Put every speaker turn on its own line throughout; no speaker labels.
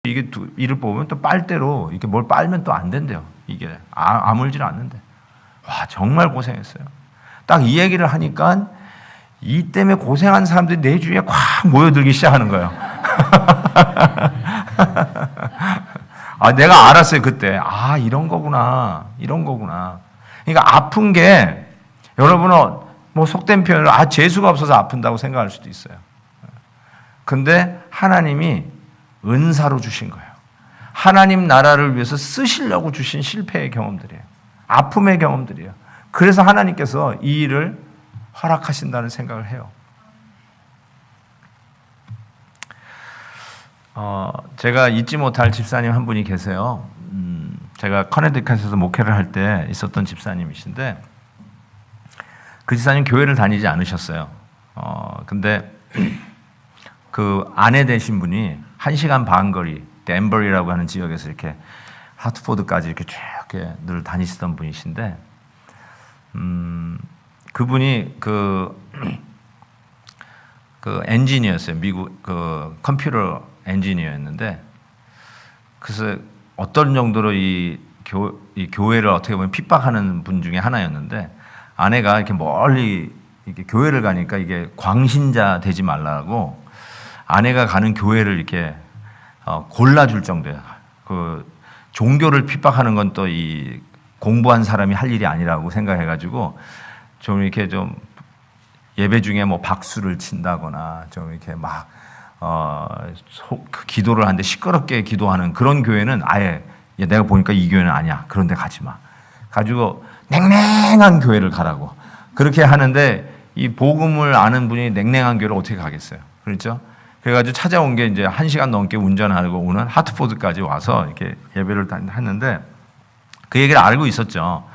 이게 이를 뽑으면 또 빨대로 이렇게 뭘 빨면 또 안 된대요. 이게 아물질 않는데. 와, 정말 고생했어요. 딱 이 얘기를 하니까 이 때문에 고생한 사람들이 내 주위에 콱 모여들기 시작하는 거예요. 내가 알았어요, 그때. 이런 거구나. 이런 거구나. 그러니까 아픈 게, 여러분은 뭐 속된 표현으로, 재수가 없어서 아픈다고 생각할 수도 있어요. 근데 하나님이 은사로 주신 거예요. 하나님 나라를 위해서 쓰시려고 주신 실패의 경험들이에요. 아픔의 경험들이에요. 그래서 하나님께서 이 일을 허락하신다는 생각을 해요. 제가 잊지 못할 집사님 한 분이 계세요. 제가 커네디컷에서 목회를 할 때 있었던 집사님이신데, 그 집사님 교회를 다니지 않으셨어요. 근데 그 아내 되신 분이 1시간 반 거리, 덴버리라고 하는 지역에서 이렇게 하트포드까지 이렇게 쭉 늘 다니시던 분이신데, 그분이 그 엔지니어였어요. 미국 그 컴퓨터 엔지니어였는데, 그래서 어떤 정도로 이 교회를 어떻게 보면 핍박하는 분 중에 하나였는데, 아내가 이렇게 멀리 이렇게 교회를 가니까 이게 광신자 되지 말라고 아내가 가는 교회를 이렇게 골라줄 정도예요. 그 종교를 핍박하는 건 또 이 공부한 사람이 할 일이 아니라고 생각해가지고 좀 이렇게 좀 예배 중에 뭐 박수를 친다거나 좀 이렇게 막 기도를 하는데 시끄럽게 기도하는 그런 교회는 아예 내가 보니까 이 교회는 아니야. 그런 데 가지 마. 가지고 냉랭한 교회를 가라고. 그렇게 하는데 이 복음을 아는 분이 냉랭한 교회를 어떻게 가겠어요. 그렇죠? 그래가지고 찾아온 게 이제 1시간 넘게 운전하고 오는 하트포드까지 와서 이렇게 예배를 했는데, 그 얘기를 알고 있었죠.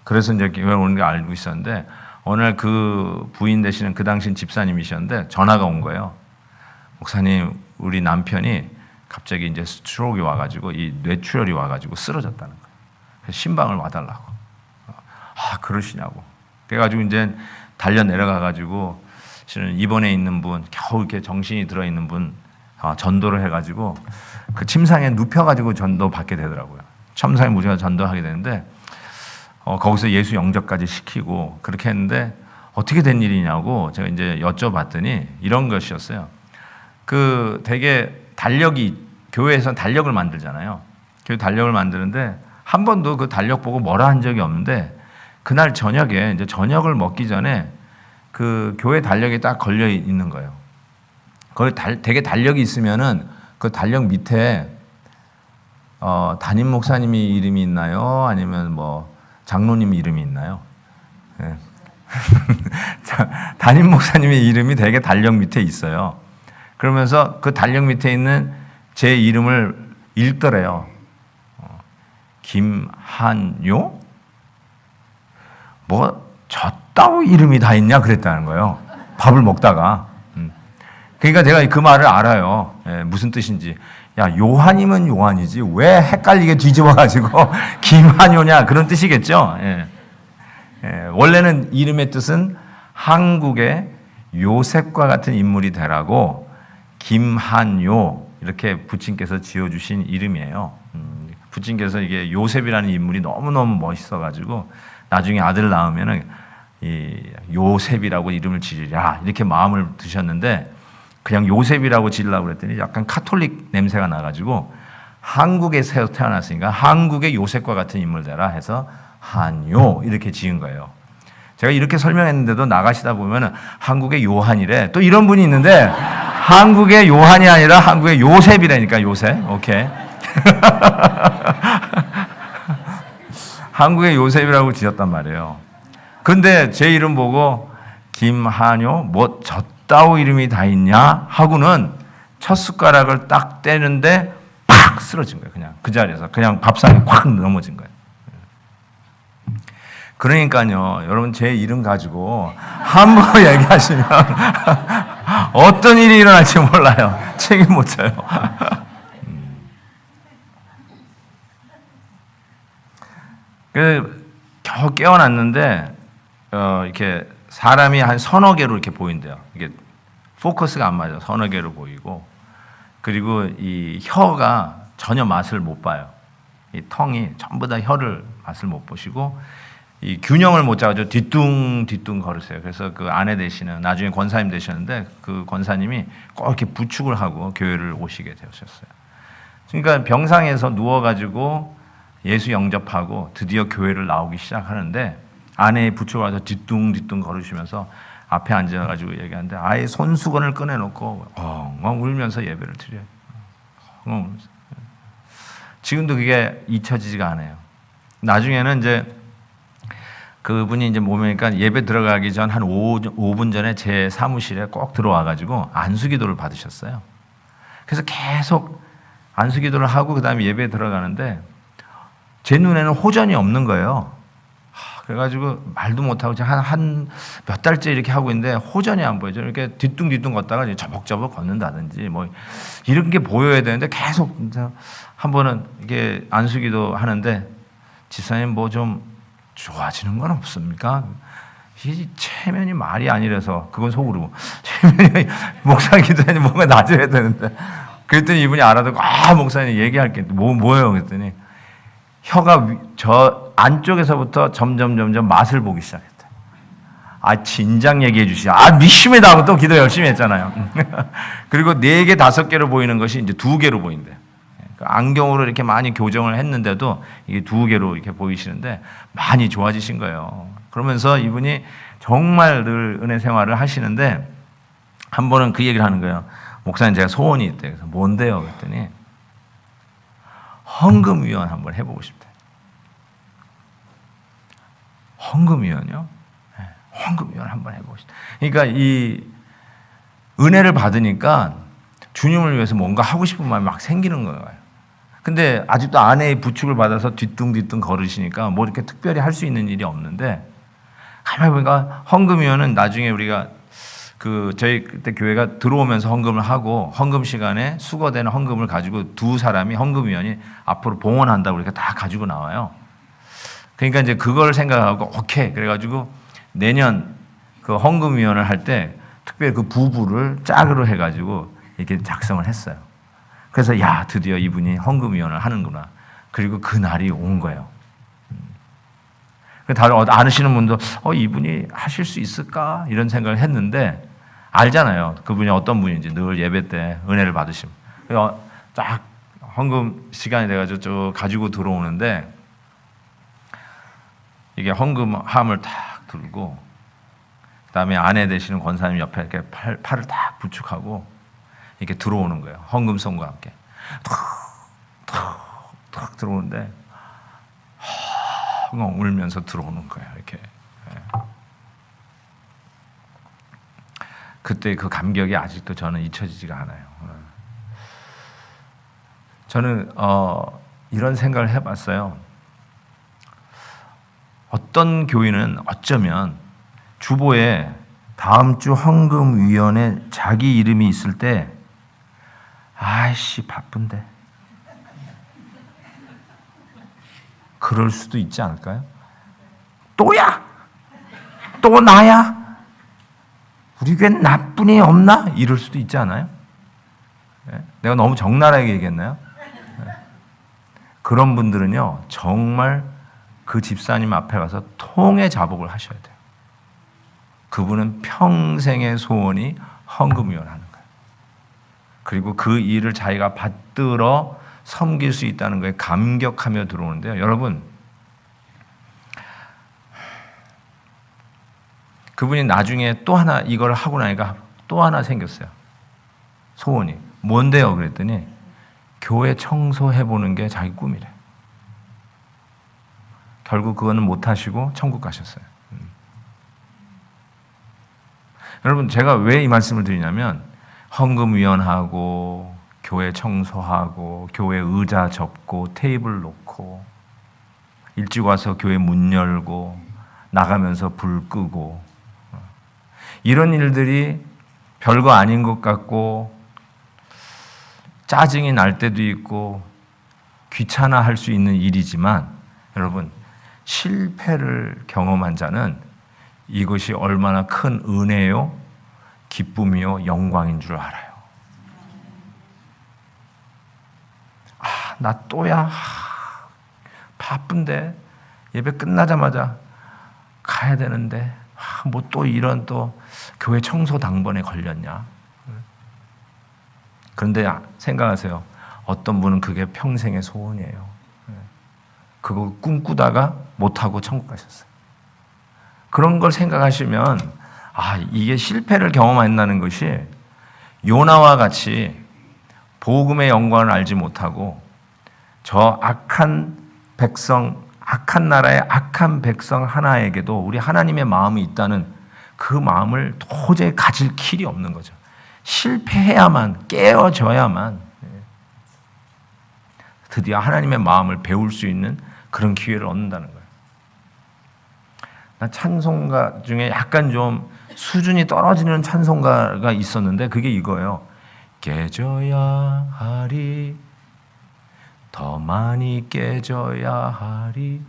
그래서 이제 교회 오는 걸 알고 있었는데, 어느 날 그 부인 되시는 그 당시 집사님이셨는데 전화가 온 거예요. 목사님, 우리 남편이 갑자기 이제 스트로크가 와가지고 이 뇌출혈이 와가지고 쓰러졌다는 거예요. 그래서 신방을 와달라고. 그러시냐고. 그래가지고 이제 달려 내려가가지고 실은 입원해 있는 분, 겨우 이렇게 정신이 들어 있는 분 전도를 해가지고 그 침상에 눕혀가지고 전도 받게 되더라고요. 침상에 무지가 전도하게 되는데, 거기서 예수 영접까지 시키고 그렇게 했는데, 어떻게 된 일이냐고 제가 이제 여쭤봤더니 이런 것이었어요. 그 되게 교회에서 달력을 만들잖아요. 교회 달력을 만드는데 한 번도 그 달력 보고 뭐라 한 적이 없는데, 그날 저녁에 이제 저녁을 먹기 전에 그 교회 달력이 딱 걸려 있는 거예요. 거기 되게 달력이 있으면은 그 달력 밑에 담임 목사님이 이름이 있나요? 아니면 뭐 장로님 이름이 있나요? 네. 담임 목사님의 이름이 되게 달력 밑에 있어요. 그러면서 그 달력 밑에 있는 제 이름을 읽더래요. 김한요? 뭐 저따위 이름이 다 있냐 그랬다는 거예요. 밥을 먹다가. 그러니까 제가 그 말을 알아요. 무슨 뜻인지. 야, 요한이면 요한이지 왜 헷갈리게 뒤집어가지고 김한요냐 그런 뜻이겠죠. 원래는 이름의 뜻은 한국의 요셉과 같은 인물이 되라고 김한요 이렇게 부친께서 지어주신 이름이에요. 부친께서 이게 요셉이라는 인물이 너무너무 멋있어가지고 나중에 아들 낳으면은 이 요셉이라고 이름을 지으랴 이렇게 마음을 드셨는데, 그냥 요셉이라고 지으려고 그랬더니 약간 카톨릭 냄새가 나가지고 한국에서 태어났으니까 한국의 요셉과 같은 인물 되라 해서 한요 이렇게 지은 거예요. 제가 이렇게 설명했는데도 나가시다 보면은 한국의 요한이래 또 이런 분이 있는데, 한국의 요한이 아니라 한국의 요셉이라니까. 요셉. 오케이. 한국의 요셉이라고 지었단 말이에요. 근데 제 이름 보고 김한요 뭐 저따오 이름이 다 있냐 하고는 첫 숟가락을 딱 떼는데 팍 쓰러진 거예요. 그냥 그 자리에서 그냥 밥상에 콱 넘어진 거예요. 그러니까요, 여러분 제 이름 가지고 함부로 얘기하시면 어떤 일이 일어날지 몰라요. 책임 못 져요. 겨우 깨어났는데 이렇게 사람이 한 서너 개로 이렇게 보인대요. 이게 포커스가 안 맞아. 서너 개로 보이고, 그리고 이 혀가 전혀 맛을 못 봐요. 이 텅이 전부 다 혀를 맛을 못 보시고 이 균형을 못 잡아서 뒤뚱뒤뚱 걸으세요. 그래서 그 아내 되시는 나중에 권사님 되셨는데 그 권사님이 꼭 이렇게 부축을 하고 교회를 오시게 되셨어요. 그러니까 병상에서 누워가지고 예수 영접하고 드디어 교회를 나오기 시작하는데 아내의 부축을 해서 뒤뚱뒤뚱 걸으시면서 앞에 앉아가지고 얘기하는데 아예 손수건을 꺼내놓고 엉엉 울면서 예배를 드려요. 엉엉 울면서. 지금도 그게 잊혀지지가 않아요. 나중에는 이제 그분이 이제 몸이니까 예배 들어가기 전 한 5분 전에 제 사무실에 꼭 들어와가지고 안수기도를 받으셨어요. 그래서 계속 안수기도를 하고 그 다음에 예배에 들어가는데 제 눈에는 호전이 없는 거예요. 그래가지고 말도 못하고 한 몇 달째 이렇게 하고 있는데 호전이 안 보여요. 이렇게 뒤뚱뒤뚱 걷다가 저벅저벅 걷는다든지 뭐 이런 게 보여야 되는데 계속 한 번은 이게 안수기도 하는데 지사님 뭐 좀 좋아지는 건 없습니까? 이 체면이 말이 아니라서 그건 속으로 체면이 목사 기도하니 뭔가 낮아야 되는데 그랬더니 이분이 알아듣고 목사님 얘기할 게 뭐예요? 그랬더니 혀가 저 안쪽에서부터 점점 맛을 보기 시작했대. 진작 얘기해 주시지. 미심에다 하고 또 기도 열심히 했잖아요. 그리고 4개, 5개로 보이는 것이 이제 2개로 보인대. 안경으로 이렇게 많이 교정을 했는데도 이게 2개로 이렇게 보이시는데 많이 좋아지신 거예요. 그러면서 이분이 정말 늘 은혜 생활을 하시는데 한 번은 그 얘기를 하는 거예요. 목사님 제가 소원이 있대. 그래서 뭔데요? 그랬더니 헌금위원 한번 해보고 싶대. 헌금위원이요? 네, 헌금위원 한번 해보고 싶대. 그러니까 이 은혜를 받으니까 주님을 위해서 뭔가 하고 싶은 마음이 막 생기는 거예요. 근데 아직도 아내의 부축을 받아서 뒤뚱뒤뚱 걸으시니까 뭐 이렇게 특별히 할 수 있는 일이 없는데 가만히 보니까 헌금위원은 나중에 우리가 저희 그때 교회가 들어오면서 헌금을 하고 헌금 시간에 수거되는 헌금을 가지고 2사람이 헌금위원이 앞으로 봉헌한다고 이렇게 다 가지고 나와요. 그러니까 이제 그걸 생각하고 오케이 그래가지고 내년 그 헌금위원을 할 때 특별히 그 부부를 짝으로 해가지고 이렇게 작성을 했어요. 그래서 드디어 이분이 헌금위원을 하는구나. 그리고 그 날이 온 거예요. 다들 아시는 분도 이분이 하실 수 있을까 이런 생각을 했는데 알잖아요. 그분이 어떤 분인지 늘 예배 때 은혜를 받으시면 쫙 헌금 시간이 돼가지고 쭉 가지고 들어오는데 이게 헌금함을 탁 들고 그다음에 아내 되시는 권사님 옆에 이렇게 팔을 딱 부축하고 이렇게 들어오는 거예요. 헌금송과 함께 탁 들어오는데 울면서 들어오는 거예요. 이렇게. 그때 그 감격이 아직도 저는 잊혀지지가 않아요. 저는 이런 생각을 해봤어요. 어떤 교인은 어쩌면 주보에 다음 주 헌금위원회 자기 이름이 있을 때 바쁜데 그럴 수도 있지 않을까요? 또야? 또 나야? 우리 교회는 나쁜 애 없나? 이럴 수도 있지 않아요? 내가 너무 적나라하게 얘기했나요? 그런 분들은요 정말 그 집사님 앞에 가서 통의 자복을 하셔야 돼요. 그분은 평생의 소원이 헌금위원 하는 거예요. 그리고 그 일을 자기가 받들어 섬길 수 있다는 거에 감격하며 들어오는데요. 여러분, 그분이 나중에 또 하나 이걸 하고 나니까 또 하나 생겼어요. 소원이. 뭔데요? 그랬더니 교회 청소해보는 게 자기 꿈이래. 결국 그거는 못하시고 천국 가셨어요. 여러분, 제가 왜 이 말씀을 드리냐면 헌금위원하고 교회 청소하고 교회 의자 접고 테이블 놓고 일찍 와서 교회 문 열고 나가면서 불 끄고 이런 일들이 별거 아닌 것 같고 짜증이 날 때도 있고 귀찮아할 수 있는 일이지만 여러분 실패를 경험한 자는 이것이 얼마나 큰 은혜요, 기쁨이요, 영광인 줄 알아요. 나 또야. 바쁜데 예배 끝나자마자 가야 되는데 뭐 또 이런 또 교회 청소 당번에 걸렸냐. 그런데 생각하세요. 어떤 분은 그게 평생의 소원이에요. 그거 꿈꾸다가 못하고 천국 가셨어요. 그런 걸 생각하시면 이게 실패를 경험한다는 것이 요나와 같이 복음의 영광을 알지 못하고 저 악한 백성, 악한 나라의 악한 백성 하나에게도 우리 하나님의 마음이 있다는 그 마음을 도저히 가질 길이 없는 거죠. 실패해야만, 깨어져야만 드디어 하나님의 마음을 배울 수 있는 그런 기회를 얻는다는 거예요. 난 찬송가 중에 약간 좀 수준이 떨어지는 찬송가가 있었는데 그게 이거예요. 깨져야 하리, 더 많이 깨져야 하리.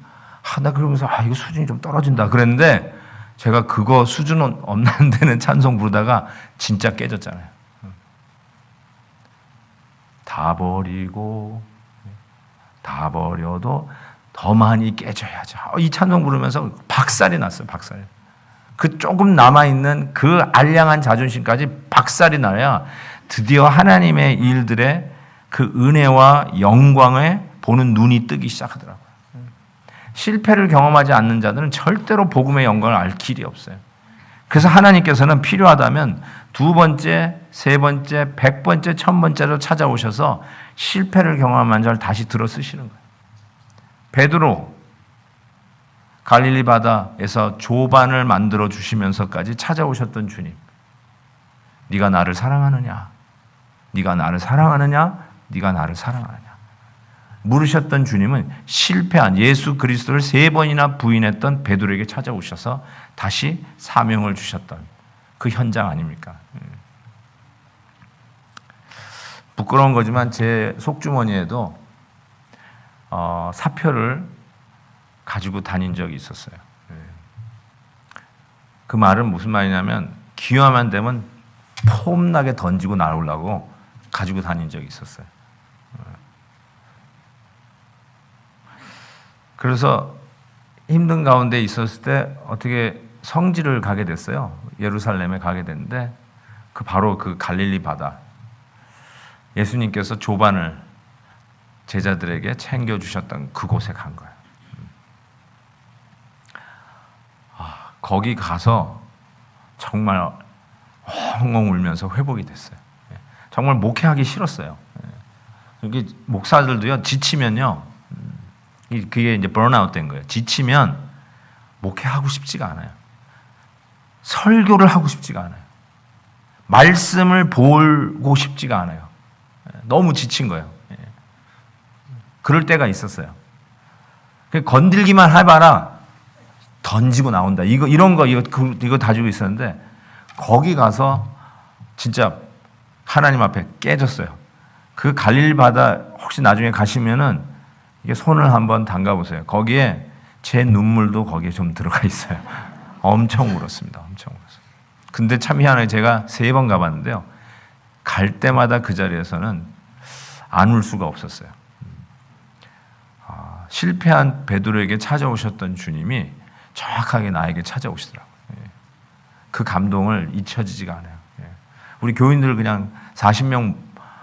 나 그러면서 이거 수준이 좀 떨어진다 그랬는데 제가 그거 수준 없는 데는 찬송 부르다가 진짜 깨졌잖아요. 다 버리고 다 버려도 더 많이 깨져야죠. 이 찬송 부르면서 박살이 났어요. 박살. 그 조금 남아있는 그 알량한 자존심까지 박살이 나야 드디어 하나님의 일들의 그 은혜와 영광에 보는 눈이 뜨기 시작하더라고요. 실패를 경험하지 않는 자들은 절대로 복음의 영광을 알 길이 없어요. 그래서 하나님께서는 필요하다면 2번째, 3번째, 100번째, 1000번째로 찾아오셔서 실패를 경험한 자를 다시 들어 쓰시는 거예요. 베드로 갈릴리 바다에서 조반을 만들어 주시면서까지 찾아오셨던 주님, 네가 나를 사랑하느냐? 네가 나를 사랑하느냐? 네가 나를 사랑하느냐? 물으셨던 주님은 실패한 예수 그리스도를 3번이나 부인했던 베드로에게 찾아오셔서 다시 사명을 주셨던 그 현장 아닙니까? 부끄러운 거지만 제 속주머니에도 사표를 가지고 다닌 적이 있었어요. 그 말은 무슨 말이냐면 기회만 되면 폼나게 던지고 나오려고 가지고 다닌 적이 있었어요. 그래서 힘든 가운데 있었을 때 어떻게 성지를 가게 됐어요. 예루살렘에 가게 됐는데 바로 그 갈릴리 바다, 예수님께서 조반을 제자들에게 챙겨주셨던 그곳에 간 거예요. 거기 가서 정말 엉엉 울면서 회복이 됐어요. 정말 목회하기 싫었어요. 여기 목사들도요, 지치면요, 그게 이제 번아웃 된 거예요. 지치면 목회하고 싶지가 않아요. 설교를 하고 싶지가 않아요. 말씀을 보고 싶지가 않아요. 너무 지친 거예요. 그럴 때가 있었어요. 건들기만 해봐라 던지고 나온다. 이런 거 이거 가지고 있었는데 거기 가서 진짜 하나님 앞에 깨졌어요. 그 갈릴리 바다 혹시 나중에 가시면은 이게 손을 한번 담가 보세요. 거기에 제 눈물도 거기에 좀 들어가 있어요. 엄청 울었습니다. 엄청 울었어요. 근데 참 희한하게 제가 3번 가봤는데요. 갈 때마다 그 자리에서는 안 울 수가 없었어요. 실패한 베드로에게 찾아오셨던 주님이 정확하게 나에게 찾아오시더라고요. 그 감동을 잊혀지지가 않아요. 우리 교인들 그냥 40명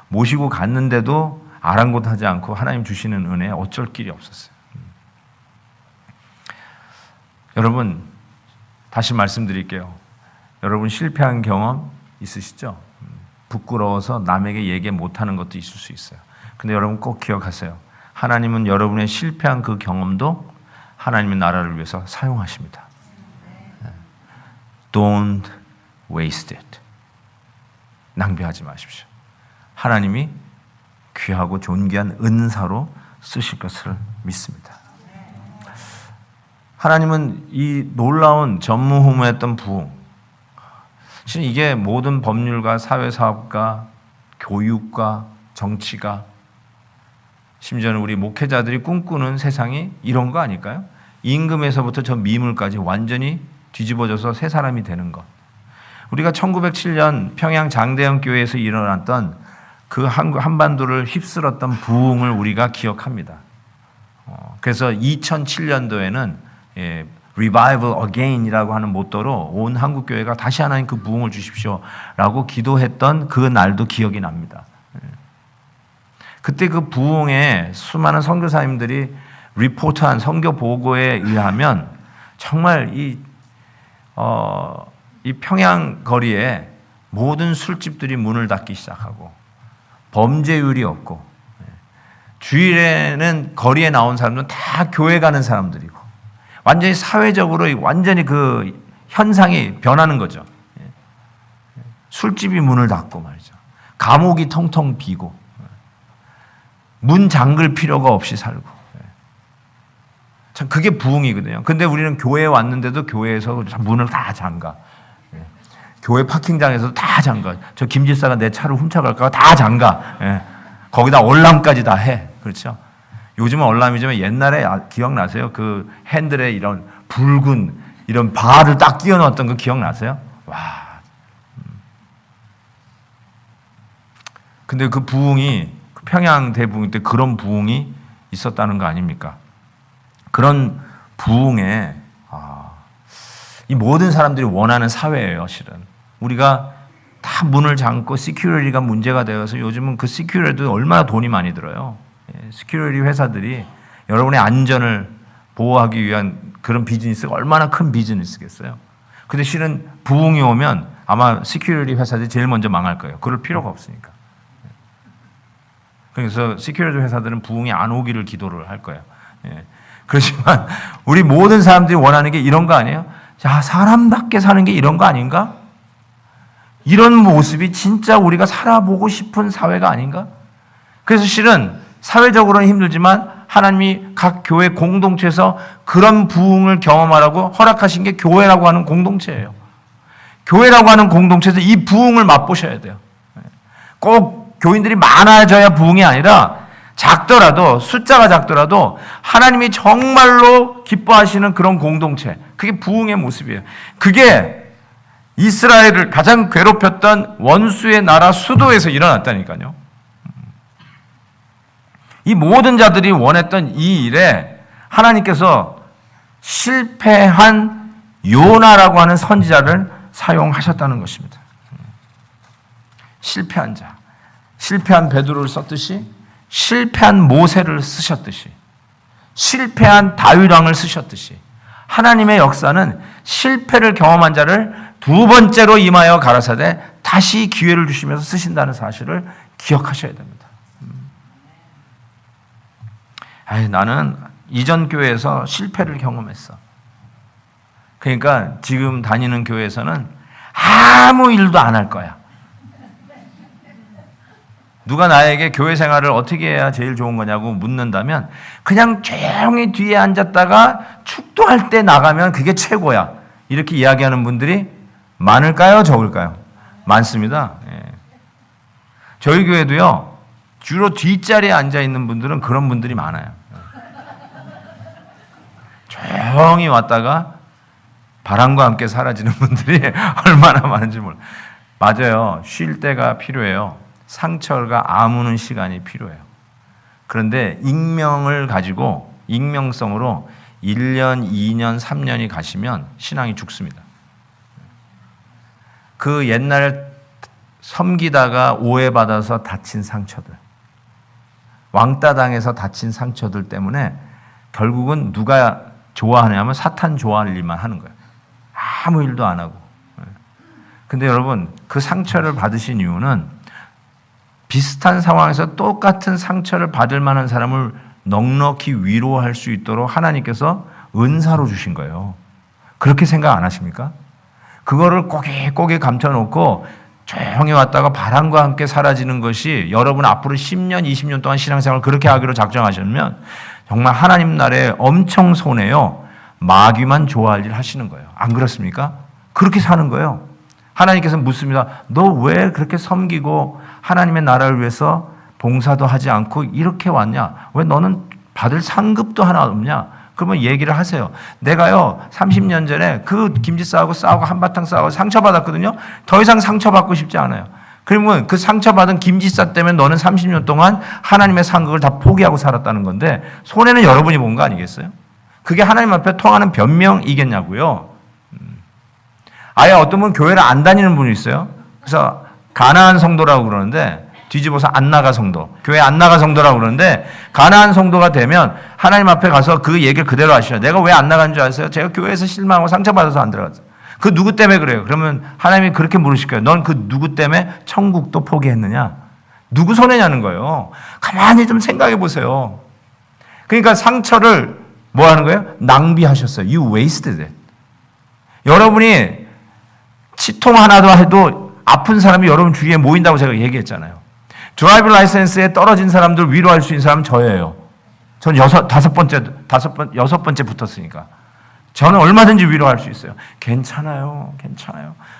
모시고 갔는데도 아랑곳하지 않고 하나님 주시는 은혜에 어쩔 길이 없었어요. 여러분, 다시 말씀드릴게요. 여러분 실패한 경험 있으시죠? 부끄러워서 남에게 얘기 못하는 것도 있을 수 있어요. 근데 여러분 꼭 기억하세요. 하나님은 여러분의 실패한 그 경험도 하나님의 나라를 위해서 사용하십니다. Don't waste it. 낭비하지 마십시오. 하나님이 귀하고 존귀한 은사로 쓰실 것을 믿습니다. 하나님은 이 놀라운 전무후무했던 부흥, 사실 이게 모든 법률가, 사회사업가, 교육가, 정치가, 심지어는 우리 목회자들이 꿈꾸는 세상이 이런 거 아닐까요? 임금에서부터 저 미물까지 완전히 뒤집어져서 새 사람이 되는 것. 우리가 1907년 평양 장대현 교회에서 일어났던 그 한반도를 휩쓸었던 부흥을 우리가 기억합니다. 그래서 2007년도에는 Revival Again이라고 하는 모토로 온 한국교회가 다시 하나님 그 부흥을 주십시오라고 기도했던 그 날도 기억이 납니다. 그때 그 부흥에 수많은 선교사님들이 리포트한 선교 보고에 의하면 정말 이 평양 거리에 모든 술집들이 문을 닫기 시작하고 범죄율이 없고 주일에는 거리에 나온 사람들은 다 교회 가는 사람들이고 완전히 사회적으로 완전히 그 현상이 변하는 거죠. 술집이 문을 닫고 말이죠. 감옥이 텅텅 비고 문 잠글 필요가 없이 살고 참 그게 부흥이거든요. 근데 우리는 교회에 왔는데도 교회에서 문을 다 잠가. 교회 파킹장에서도 다 잠가. 저 김집사가 내 차를 훔쳐갈까 다 잠가. 거기다 얼람까지 다 해. 그렇죠? 요즘은 얼람이지만 옛날에 기억나세요? 그 핸들에 이런 붉은 이런 바를 딱 끼워 넣었던 거 기억나세요? 와. 근데 그 부흥이 평양 대부흥 때 그런 부흥이 있었다는 거 아닙니까? 그런 부흥에 이 모든 사람들이 원하는 사회예요, 실은. 우리가 다 문을 잠고 시큐리티가 문제가 되어서 요즘은 그 시큐리티도 얼마나 돈이 많이 들어요. 시큐리티 회사들이 여러분의 안전을 보호하기 위한 그런 비즈니스가 얼마나 큰 비즈니스겠어요. 근데 실은 부흥이 오면 아마 시큐리티 회사들이 제일 먼저 망할 거예요. 그럴 필요가 없으니까. 그래서 시큐리티 회사들은 부흥이 안 오기를 기도를 할 거예요. 그렇지만 우리 모든 사람들이 원하는 게 이런 거 아니에요? 자, 사람답게 사는 게 이런 거 아닌가? 이런 모습이 진짜 우리가 살아보고 싶은 사회가 아닌가? 그래서 실은 사회적으로는 힘들지만 하나님이 각 교회 공동체에서 그런 부흥을 경험하라고 허락하신 게 교회라고 하는 공동체예요. 교회라고 하는 공동체에서 이 부흥을 맛보셔야 돼요. 꼭 교인들이 많아져야 부흥이 아니라 작더라도 숫자가 작더라도 하나님이 정말로 기뻐하시는 그런 공동체, 그게 부흥의 모습이에요. 그게 이스라엘을 가장 괴롭혔던 원수의 나라 수도에서 일어났다니까요. 이 모든 자들이 원했던 이 일에 하나님께서 실패한 요나라고 하는 선지자를 사용하셨다는 것입니다. 실패한 자, 실패한 베드로를 썼듯이 실패한 모세를 쓰셨듯이 실패한 다윗 왕을 쓰셨듯이 하나님의 역사는 실패를 경험한 자를 두 번째로 임하여 가라사대 다시 기회를 주시면서 쓰신다는 사실을 기억하셔야 됩니다. 나는 이전 교회에서 실패를 경험했어. 그러니까 지금 다니는 교회에서는 아무 일도 안 할 거야. 누가 나에게 교회 생활을 어떻게 해야 제일 좋은 거냐고 묻는다면 그냥 조용히 뒤에 앉았다가 축도할 때 나가면 그게 최고야. 이렇게 이야기하는 분들이 많을까요? 적을까요? 많습니다. 저희 교회도요. 주로 뒷자리에 앉아있는 분들은 그런 분들이 많아요. 조용히 왔다가 바람과 함께 사라지는 분들이 얼마나 많은지 몰라요. 맞아요. 쉴 때가 필요해요. 상처가 아무는 시간이 필요해요. 그런데 익명을 가지고 익명성으로 1년, 2년, 3년이 가시면 신앙이 죽습니다. 그 옛날 섬기다가 오해받아서 다친 상처들, 왕따 당해서 다친 상처들 때문에 결국은 누가 좋아하냐면 사탄 좋아할 일만 하는 거예요. 아무 일도 안 하고. 근데 여러분, 그 상처를 받으신 이유는 비슷한 상황에서 똑같은 상처를 받을 만한 사람을 넉넉히 위로할 수 있도록 하나님께서 은사로 주신 거예요. 그렇게 생각 안 하십니까? 그거를 꼬깃꼬깃 감춰놓고 조용히 왔다가 바람과 함께 사라지는 것이 여러분 앞으로 10년, 20년 동안 신앙생활을 그렇게 하기로 작정하시면 정말 하나님 나라에 엄청 손해요. 마귀만 좋아할 일 하시는 거예요. 안 그렇습니까? 그렇게 사는 거예요. 하나님께서 묻습니다. 너 왜 그렇게 섬기고 하나님의 나라를 위해서 봉사도 하지 않고 이렇게 왔냐? 왜 너는 받을 상급도 하나 없냐? 그러면 얘기를 하세요. 내가요 30년 전에 그 김지사하고 싸우고 한바탕 싸우고 상처받았거든요. 더 이상 상처받고 싶지 않아요. 그러면 그 상처받은 김지사 때문에 너는 30년 동안 하나님의 상급을 다 포기하고 살았다는 건데 손해는 여러분이 본 거 아니겠어요? 그게 하나님 앞에 통하는 변명이겠냐고요. 아예 어떤 분 교회를 안 다니는 분이 있어요. 그래서 가나안 성도라고 그러는데 뒤집어서 안 나가 성도, 교회 안 나가 성도라고 그러는데 가나안 성도가 되면 하나님 앞에 가서 그 얘기를 그대로 하시죠. 내가 왜 안 나간 줄 아세요? 제가 교회에서 실망하고 상처받아서 안 들어갔어요. 그 누구 때문에 그래요? 그러면 하나님이 그렇게 물으실 거예요. 넌 그 누구 때문에 천국도 포기했느냐? 누구 손해냐는 거예요. 가만히 좀 생각해 보세요. 그러니까 상처를 뭐 하는 거예요? 낭비하셨어요. You wasted it. 여러분이 치통 하나도 해도 아픈 사람이 여러분 주위에 모인다고 제가 얘기했잖아요. 드라이브 라이센스에 떨어진 사람들 위로할 수 있는 사람은 저예요. 전 여섯 번째 붙었으니까. 저는 얼마든지 위로할 수 있어요. 괜찮아요.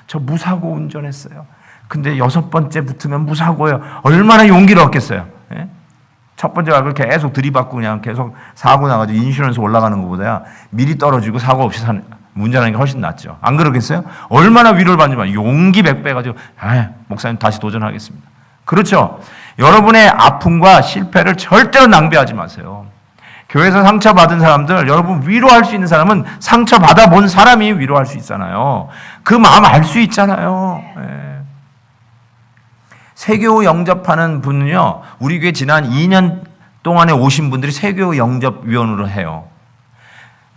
저 무사고 운전했어요. 근데 6번째 붙으면 무사고예요. 얼마나 용기를 얻겠어요. 예? 첫 번째 걸 계속 들이받고 그냥 계속 사고 나가지고 인슈런스 올라가는 것보다 미리 떨어지고 사고 없이 운전하는 게 훨씬 낫죠. 안 그러겠어요? 얼마나 위로를 받는지 용기 100배 해가지고 목사님 다시 도전하겠습니다. 그렇죠? 여러분의 아픔과 실패를 절대로 낭비하지 마세요. 교회에서 상처받은 사람들, 여러분 위로할 수 있는 사람은 상처받아 본 사람이 위로할 수 있잖아요. 그 마음 알 수 있잖아요. 예. 세교 영접하는 분은요, 우리 교회 지난 2년 동안에 오신 분들이 세교 영접위원으로 해요.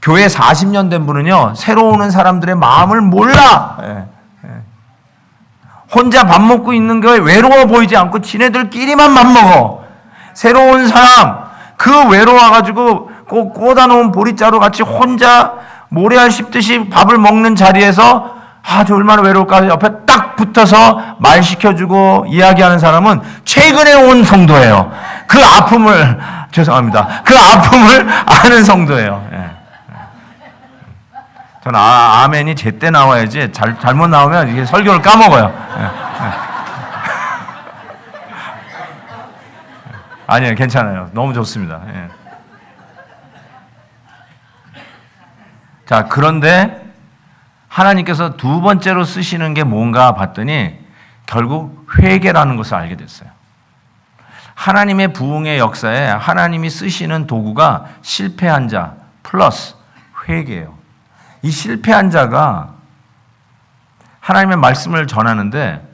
교회 40년 된 분은요, 새로 오는 사람들의 마음을 몰라. 예. 혼자 밥 먹고 있는 게 외로워 보이지 않고 지네들끼리만 밥 먹어. 새로운 사람, 그 외로워가지고 꽂아놓은 보리자루 같이 혼자 모래알 씹듯이 밥을 먹는 자리에서 저 얼마나 외로울까 옆에 딱 붙어서 말 시켜주고 이야기하는 사람은 최근에 온 성도예요. 그 아픔을 죄송합니다. 그 아픔을 아는 성도예요. 예. 저는 아멘이 제때 나와야지 잘못 나오면 이게 설교를 까먹어요. 예. 아니에요, 괜찮아요. 너무 좋습니다. 예. 자, 그런데 하나님께서 두 번째로 쓰시는 게 뭔가 봤더니 결국 회개라는 것을 알게 됐어요. 하나님의 부흥의 역사에 하나님이 쓰시는 도구가 실패한 자 플러스 회개예요. 이 실패한 자가 하나님의 말씀을 전하는데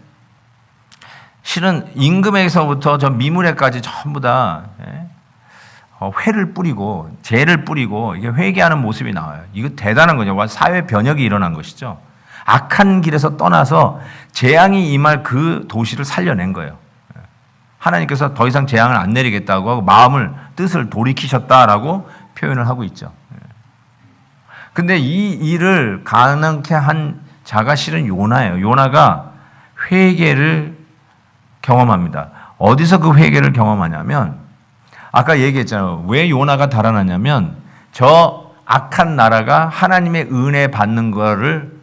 실은 임금에서부터 저 미므레까지 전부 다 회를 뿌리고 죄를 뿌리고 이게 회개하는 모습이 나와요. 이거 대단한 거죠. 사회 변혁이 일어난 것이죠. 악한 길에서 떠나서 재앙이 임할 그 도시를 살려낸 거예요. 하나님께서 더 이상 재앙을 안 내리겠다고 하고 뜻을 돌이키셨다라고 표현을 하고 있죠. 근데 이 일을 가능케 한 자가 실은 요나예요. 요나가 회개를 경험합니다. 어디서 그 회개를 경험하냐면 아까 얘기했잖아요. 왜 요나가 달아나냐면 저 악한 나라가 하나님의 은혜 받는 거를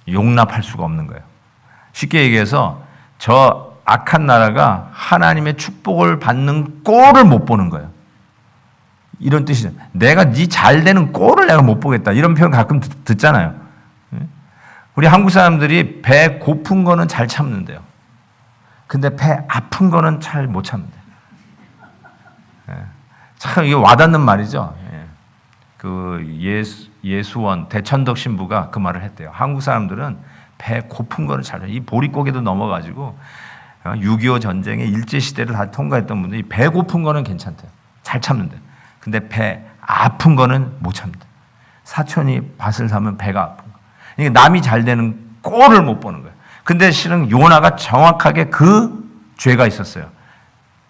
용납할 수가 없는 거예요. 쉽게 얘기해서 저 악한 나라가 하나님의 축복을 받는 꼴을 못 보는 거예요. 이런 뜻이죠. 내가 네 잘 되는 꼴을 내가 못 보겠다. 이런 표현 가끔 듣잖아요. 우리 한국 사람들이 배 고픈 거는 잘 참는데요. 근데 배 아픈 거는 잘 못 참는데. 참 이게 와닿는 말이죠. 그 예수원 대천덕 신부가 그 말을 했대요. 한국 사람들은 배 고픈 거는 잘, 이 보릿고개도 넘어가지고 6.25 전쟁에 일제시대를 다 통과했던 분들이 배 고픈 거는 괜찮대요. 잘 참는데. 근데 배 아픈 거는 못 참는데. 사촌이 밭을 사면 배가 아픈 거. 그러니까 남이 잘 되는 꼴을 못 보는 거예요. 근데 실은 요나가 정확하게 그 죄가 있었어요.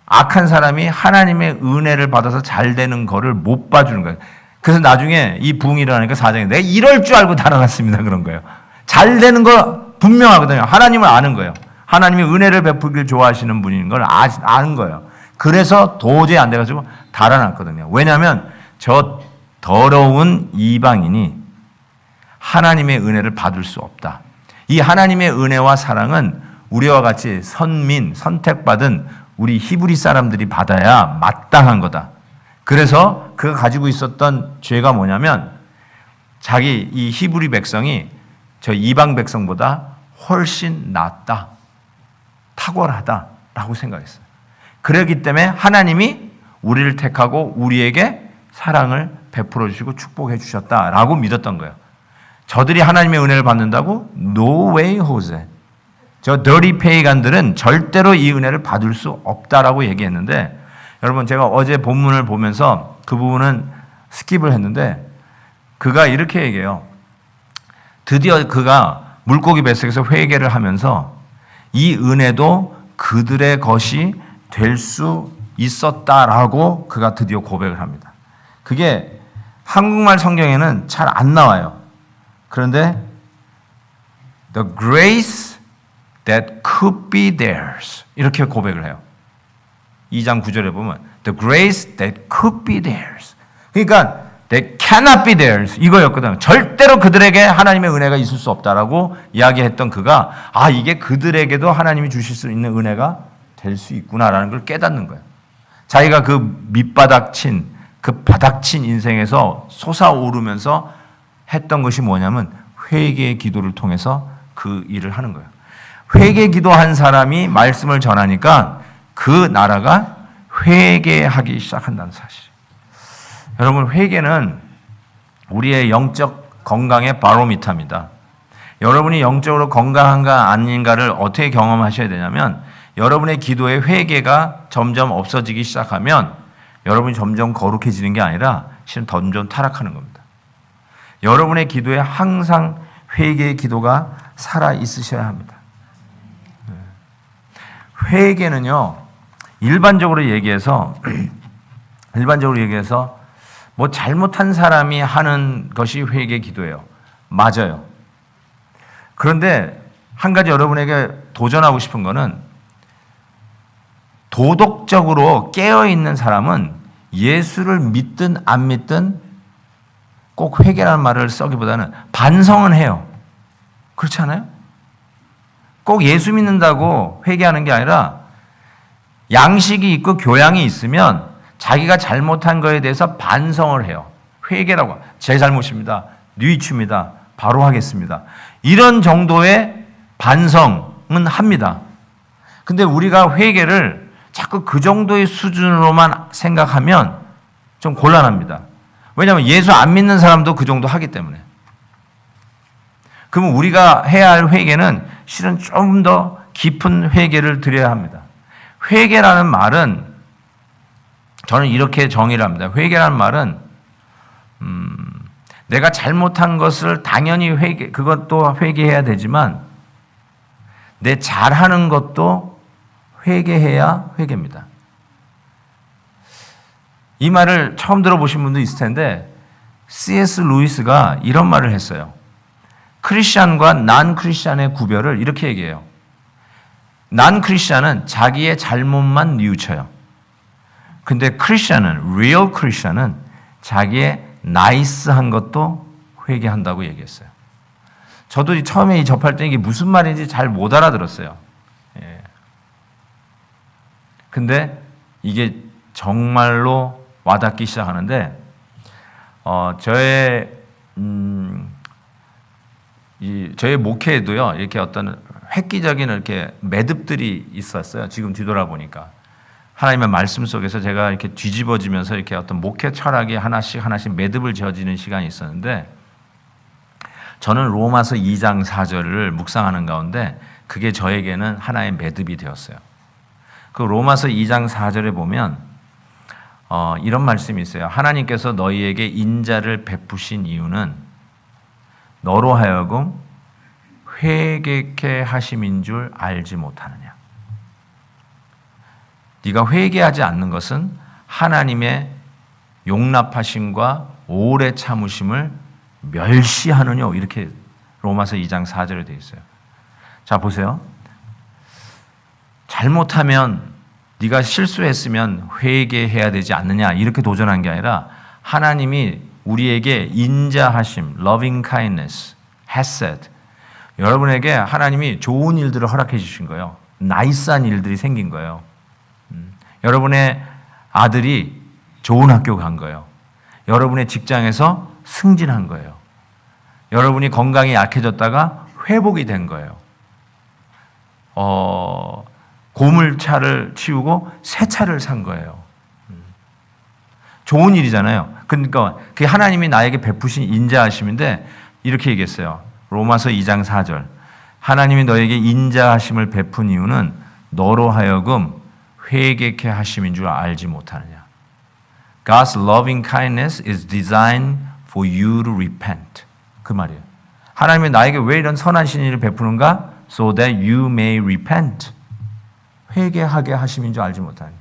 악한 사람이 하나님의 은혜를 받아서 잘 되는 거를 못 봐주는 거예요. 그래서 나중에 이 부흥이 일어나니까 사장이 내가 이럴 줄 알고 달아났습니다. 그런 거예요. 잘 되는 거 분명하거든요. 하나님을 아는 거예요. 하나님이 은혜를 베풀기를 좋아하시는 분인 걸 아는 거예요. 그래서 도저히 안 돼가지고 달아났거든요. 왜냐하면 저 더러운 이방인이 하나님의 은혜를 받을 수 없다. 이 하나님의 은혜와 사랑은 우리와 같이 선택받은 우리 히브리 사람들이 받아야 마땅한 거다. 그래서 그가 가지고 있었던 죄가 뭐냐면 자기 이 히브리 백성이 저 이방 백성보다 훨씬 낫다. 탁월하다라고 생각했어요. 그렇기 때문에 하나님이 우리를 택하고 우리에게 사랑을 베풀어 주시고 축복해 주셨다라고 믿었던 거예요. 저들이 하나님의 은혜를 받는다고? No way, Jose. 저 더리 페이간들은 절대로 이 은혜를 받을 수 없다라고 얘기했는데, 여러분 제가 어제 본문을 보면서 그 부분은 스킵을 했는데 그가 이렇게 얘기해요. 드디어 그가 물고기 뱃속에서 회개를 하면서 이 은혜도 그들의 것이 될 수 있었다라고 그가 드디어 고백을 합니다. 그게 한국말 성경에는 잘 안 나와요. 그런데 the grace that could be theirs 이렇게 고백을 해요. 2장 9절에 보면 the grace that could be theirs, 그러니까 they cannot be theirs 이거였거든요. 절대로 그들에게 하나님의 은혜가 있을 수 없다라고 이야기했던 그가 이게 그들에게도 하나님이 주실 수 있는 은혜가 될 수 있구나라는 걸 깨닫는 거예요. 자기가 그 밑바닥친 그 바닥친 인생에서 솟아오르면서 했던 것이 뭐냐면 회개의 기도를 통해서 그 일을 하는 거예요. 회개 기도한 사람이 말씀을 전하니까 그 나라가 회개하기 시작한다는 사실. 여러분, 회개는 우리의 영적 건강의 바로미터입니다. 여러분이 영적으로 건강한가 아닌가를 어떻게 경험하셔야 되냐면, 여러분의 기도에 회개가 점점 없어지기 시작하면 여러분이 점점 거룩해지는 게 아니라 실은 점점 타락하는 겁니다. 여러분의 기도에 항상 회개의 기도가 살아 있으셔야 합니다. 회개는요, 일반적으로 얘기해서 뭐 잘못한 사람이 하는 것이 회개 기도예요. 맞아요. 그런데 한 가지 여러분에게 도전하고 싶은 거는, 도덕적으로 깨어있는 사람은 예수를 믿든 안 믿든 꼭 회개라는 말을 써기보다는 반성은 해요. 그렇지 않아요? 꼭 예수 믿는다고 회개하는 게 아니라 양식이 있고 교양이 있으면 자기가 잘못한 거에 대해서 반성을 해요. 회개라고. 제 잘못입니다. 뉘우칩니다. 바로 하겠습니다. 이런 정도의 반성은 합니다. 근데 우리가 회개를 자꾸 그 정도의 수준으로만 생각하면 좀 곤란합니다. 왜냐하면 예수 안 믿는 사람도 그 정도 하기 때문에. 그러면 우리가 해야 할 회개는 실은 좀 더 깊은 회개를 드려야 합니다. 회개라는 말은, 저는 이렇게 정의를 합니다. 회개라는 말은 내가 잘못한 것을 당연히 그것도 회개해야 되지만 내 잘하는 것도 회개해야 회개입니다. 이 말을 처음 들어보신 분도 있을 텐데, C.S. 루이스가 이런 말을 했어요. 크리스찬과 난 크리스찬의 구별을 이렇게 얘기해요. 난 크리스찬은 자기의 잘못만 뉘우쳐요. 근데 크리스찬은, 리얼 크리스찬은 자기의 나이스한 것도 회개한다고 얘기했어요. 저도 처음에 접할 때 이게 무슨 말인지 잘 못 알아들었어요. 근데 이게 정말로 와닿기 시작하는데, 저의 목회에도요, 이렇게 어떤 획기적인 이렇게 매듭들이 있었어요. 지금 뒤돌아보니까. 하나님의 말씀 속에서 제가 이렇게 뒤집어지면서 이렇게 어떤 목회 철학이 하나씩 매듭을 지어지는 시간이 있었는데, 저는 로마서 2장 4절을 묵상하는 가운데 그게 저에게는 하나의 매듭이 되었어요. 그 로마서 2장 4절에 보면 이런 말씀이 있어요. 하나님께서 너희에게 인자를 베푸신 이유는 너로 하여금 회개케 하심인 줄 알지 못하느냐. 네가 회개하지 않는 것은 하나님의 용납하심과 오래 참으심을 멸시하느뇨. 이렇게 로마서 2장 4절에 되어 있어요. 자, 보세요. 잘못하면, 네가 실수했으면 회개해야 되지 않느냐, 이렇게 도전한 게 아니라 하나님이 우리에게 인자하심, loving kindness, hesed, 여러분에게 하나님이 좋은 일들을 허락해 주신 거예요. 나이스한 일들이 생긴 거예요. 여러분의 아들이 좋은 학교 간 거예요. 여러분의 직장에서 승진한 거예요. 여러분이 건강이 약해졌다가 회복이 된 거예요. 보물차를 치우고 새 차를 산 거예요. 좋은 일이잖아요. 그러니까 그게 하나님이 나에게 베푸신 인자하심인데 이렇게 얘기했어요. 로마서 2장 4절. 하나님이 너에게 인자하심을 베푼 이유는 너로 하여금 회개케 하심인 줄 알지 못하느냐. God's loving kindness is designed for you to repent. 그 말이에요. 하나님이 나에게 왜 이런 선한 신의를 베푸는가? So that you may repent. 회개하게 하심인 줄 알지 못하느냐.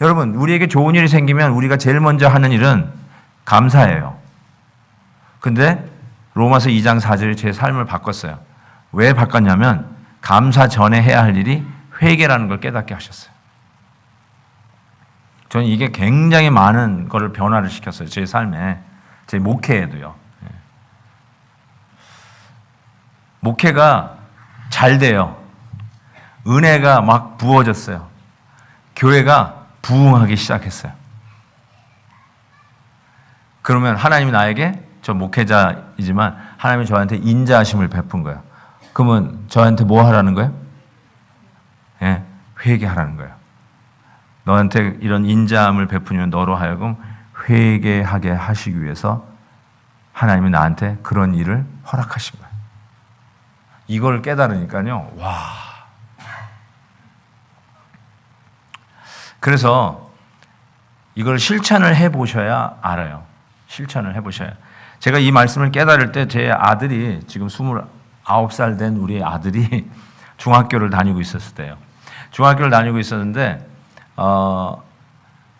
여러분, 우리에게 좋은 일이 생기면 우리가 제일 먼저 하는 일은 감사해요. 근데 로마서 2장 4절이 제 삶을 바꿨어요. 왜 바꿨냐면 감사 전에 해야 할 일이 회개라는 걸 깨닫게 하셨어요. 저는 이게 굉장히 많은 거를 변화를 시켰어요. 제 삶에, 제 목회에도요. 목회가 잘 돼요. 은혜가 막 부어졌어요. 교회가 부흥하기 시작했어요. 그러면 하나님이 나에게, 저 목회자이지만 하나님이 저한테 인자하심을 베푼 거예요. 그러면 저한테 뭐 하라는 거예요? 예, 회개하라는 거예요. 너한테 이런 인자함을 베푸면 너로 하여금 회개하게 하시기 위해서 하나님이 나한테 그런 일을 허락하신 거예요. 이걸 깨달으니까요. 와. 그래서 이걸 실천을 해보셔야 알아요. 실천을 해보셔야. 제가 이 말씀을 깨달을 때 제 아들이 지금 29살 된 우리 아들이 중학교를 다니고 있었을 때요. 중학교를 다니고 있었는데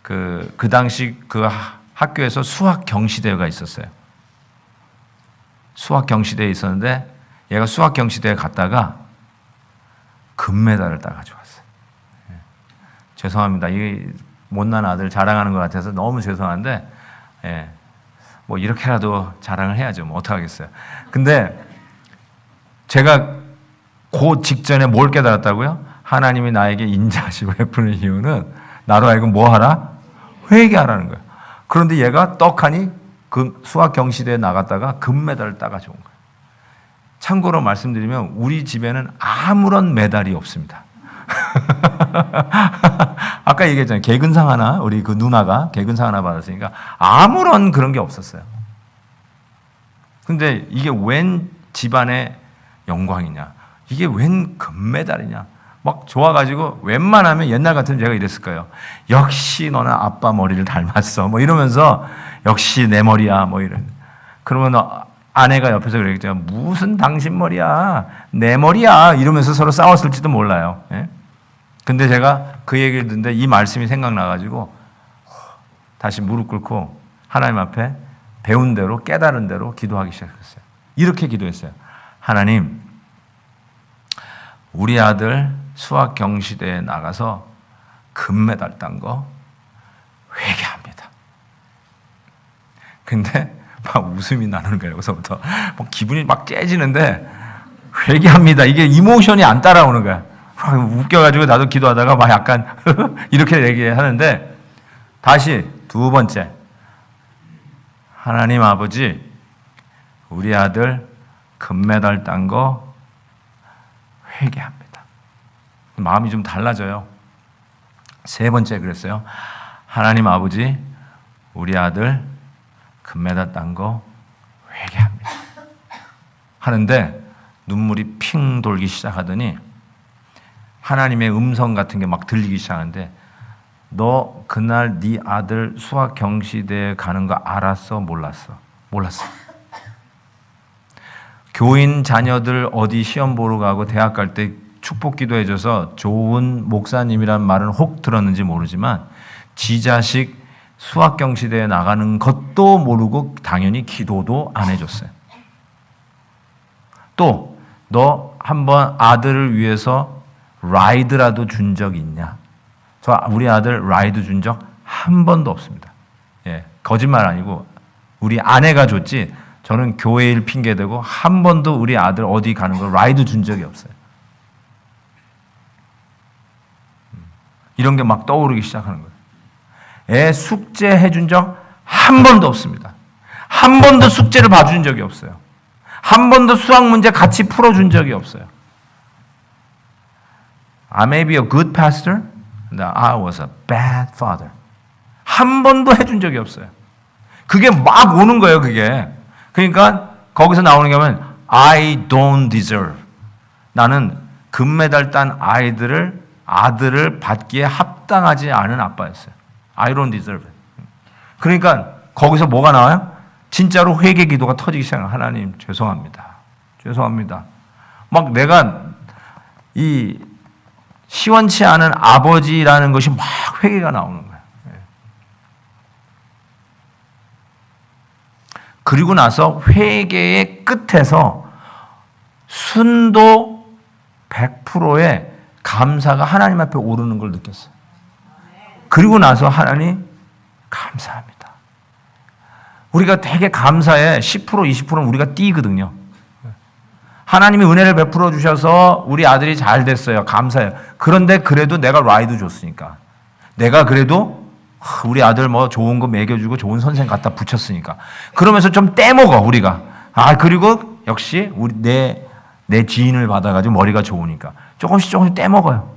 그 당시 그 학교에서 수학 경시대회가 있었어요. 수학 경시대회에 있었는데 얘가 수학 경시대회 갔다가 금메달을 따가지고 왔어요. 죄송합니다. 이 못난 아들 자랑하는 것 같아서 너무 죄송한데, 예, 뭐 이렇게라도 자랑을 해야죠. 뭐 어떡하겠어요. 근데 제가 그 직전에 뭘 깨달았다고요? 하나님이 나에게 인자하심을 베푸는 이유는 나로 하여금 뭐 하라? 회개하라는 거예요. 그런데 얘가 떡하니 그 수학 경시대에 나갔다가 금메달을 따가지고 온 거예요. 참고로 말씀드리면 우리 집에는 아무런 메달이 없습니다. 아까 얘기했잖아요. 개근상 하나, 우리 그 누나가 개근상 하나 받았으니까 아무런 그런 게 없었어요. 근데 이게 웬 집안의 영광이냐? 이게 웬 금메달이냐? 막 좋아가지고 웬만하면 옛날 같으면 제가 이랬을 거예요. 역시 너는 아빠 머리를 닮았어. 뭐 이러면서 역시 내 머리야. 뭐 이런. 그러면 아내가 옆에서 그러겠죠. 무슨 당신 머리야? 내 머리야. 이러면서 서로 싸웠을지도 몰라요. 예? 근데 제가 그 얘기를 듣는데 이 말씀이 생각나가지고 다시 무릎 꿇고 하나님 앞에 배운 대로 깨달은 대로 기도하기 시작했어요. 이렇게 기도했어요. 하나님, 우리 아들 수학 경시대에 나가서 금메달 딴 거 회개합니다. 근데 막 웃음이 나는 거예요. 여기서부터 막 기분이 막 째지는데 회개합니다. 이게 이모션이 안 따라오는 거야. 웃겨가지고 나도 기도하다가 막 약간 이렇게 얘기하는데 다시 두 번째, 하나님 아버지, 우리 아들 금메달 딴 거 회개합니다. 마음이 좀 달라져요. 세 번째 그랬어요. 하나님 아버지, 우리 아들 금메달 딴 거 회개합니다. 하는데 눈물이 핑 돌기 시작하더니 하나님의 음성 같은 게 막 들리기 시작하는데 너 그날 네 아들 수학 경시대에 가는 거 알았어? 몰랐어? 몰랐어. 교인 자녀들 어디 시험 보러 가고 대학 갈 때 축복 기도해줘서 좋은 목사님이란 말은 혹 들었는지 모르지만 지 자식 수학 경시대에 나가는 것도 모르고 당연히 기도도 안 해줬어요. 또 너 한번 아들을 위해서 라이드라도 준 적 있냐? 저 우리 아들 라이드 준 적 한 번도 없습니다. 예, 거짓말 아니고 우리 아내가 줬지 저는 교회 일 핑계대고 한 번도 우리 아들 어디 가는 거 라이드 준 적이 없어요. 이런 게 막 떠오르기 시작하는 거예요. 애 숙제 해준 적 한 번도 없습니다. 한 번도 숙제를 봐준 적이 없어요. 한 번도 수학 문제 같이 풀어준 적이 없어요. I may be a good pastor, but I was a bad father. 한 번도 해준 적이 없어요. 그게 막 오는 거예요, 그게. 그러니까 거기서 나오는 게 뭐냐면 I don't deserve. 나는 금메달 딴 아들을 받기에 합당하지 않은 아빠였어요. I don't deserve it. 그러니까 거기서 뭐가 나와요? 진짜로 회개 기도가 터지기 시작해요. 하나님 죄송합니다. 죄송합니다. 막 내가 이 시원치 않은 아버지라는 것이 막 회개가 나오는 거예요. 그리고 나서 회개의 끝에서 순도 100%의 감사가 하나님 앞에 오르는 걸 느꼈어요. 그리고 나서 하나님 감사합니다. 우리가 되게 감사해 10% 20%는 우리가 띄거든요. 하나님이 은혜를 베풀어 주셔서 우리 아들이 잘 됐어요. 감사해요. 그런데 그래도 내가 라이드 줬으니까. 내가 그래도 우리 아들 뭐 좋은 거 먹여주고 좋은 선생 갖다 붙였으니까. 그러면서 좀 떼먹어 우리가. 그리고 역시 우리 내 지인을 받아가지고 머리가 좋으니까 조금씩 떼먹어요.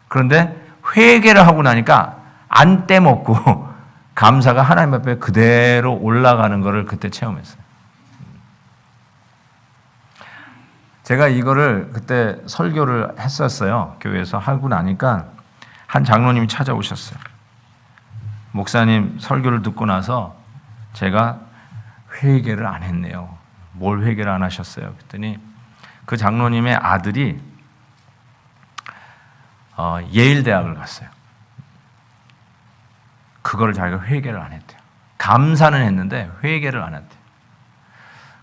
그런데 회개를 하고 나니까 안 떼먹고 감사가 하나님 앞에 그대로 올라가는 것을 그때 체험했어요. 제가 이거를 그때 설교를 했었어요. 교회에서 하고 나니까 한 장로님이 찾아오셨어요. 목사님 설교를 듣고 나서 제가 회개를 안 했네요. 뭘 회개를 안 하셨어요? 그랬더니 그 장로님의 아들이 예일 대학을 갔어요. 그거를 자기가 회개를 안 했대요. 감사는 했는데 회개를 안 했대요.